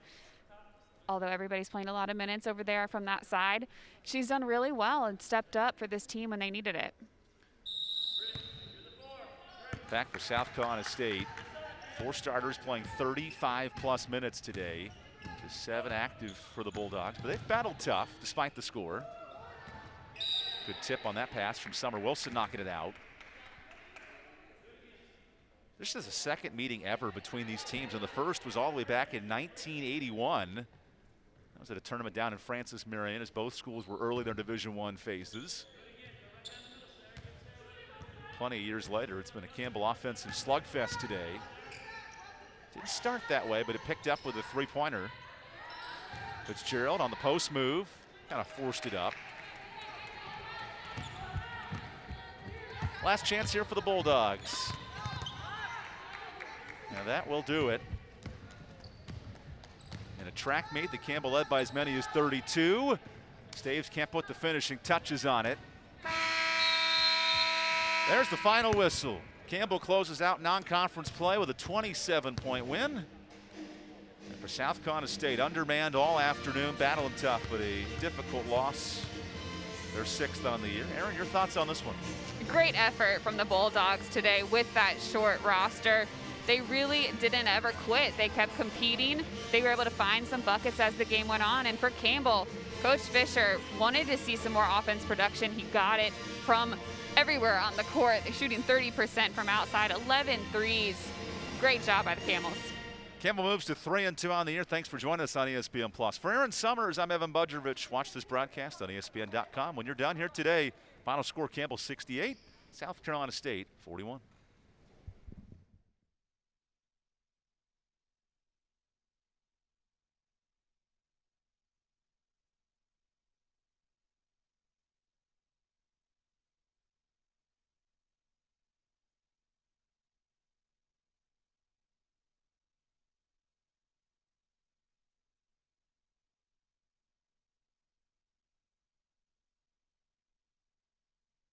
Speaker 2: Although everybody's playing a lot of minutes over there from that side, she's done really well and stepped up for this team when they needed it.
Speaker 1: In fact, for South Carolina State, 4 starters playing 35+ minutes today. Just 7 active for the Bulldogs, but they've battled tough despite the score. Good tip on that pass from Summer Wilson, knocking it out. This is the second meeting ever between these teams, and the first was all the way back in 1981. That was at a tournament down in Francis Marion, as both schools were early in their Division I phases. Plenty of years later, it's been a Campbell offensive slugfest today. Didn't start that way, but it picked up with a 3-pointer. Fitzgerald on the post move, kind of forced it up. Last chance here for the Bulldogs. Now that will do it. In a track meet, the Campbell led by as many as 32. Staves can't put the finishing touches on it. There's the final whistle. Campbell closes out non-conference play with a 27-point win. And for South Carolina State, undermanned all afternoon, battling tough, but a difficult loss. They're 6th on the year. Aaron, your thoughts on this one?
Speaker 2: Great effort from the Bulldogs today with that short roster. They really didn't ever quit. They kept competing. They were able to find some buckets as the game went on. And for Campbell, Coach Fisher wanted to see some more offense production. He got it from everywhere on the court. They're shooting 30% from outside, 11 threes. Great job by the Camels.
Speaker 1: Campbell moves to 3-2 on the year. Thanks for joining us on ESPN+. For Aaron Summers, I'm Evan Budrovich. Watch this broadcast on ESPN.com. When you're done here today, final score Campbell 68, South Carolina State 41.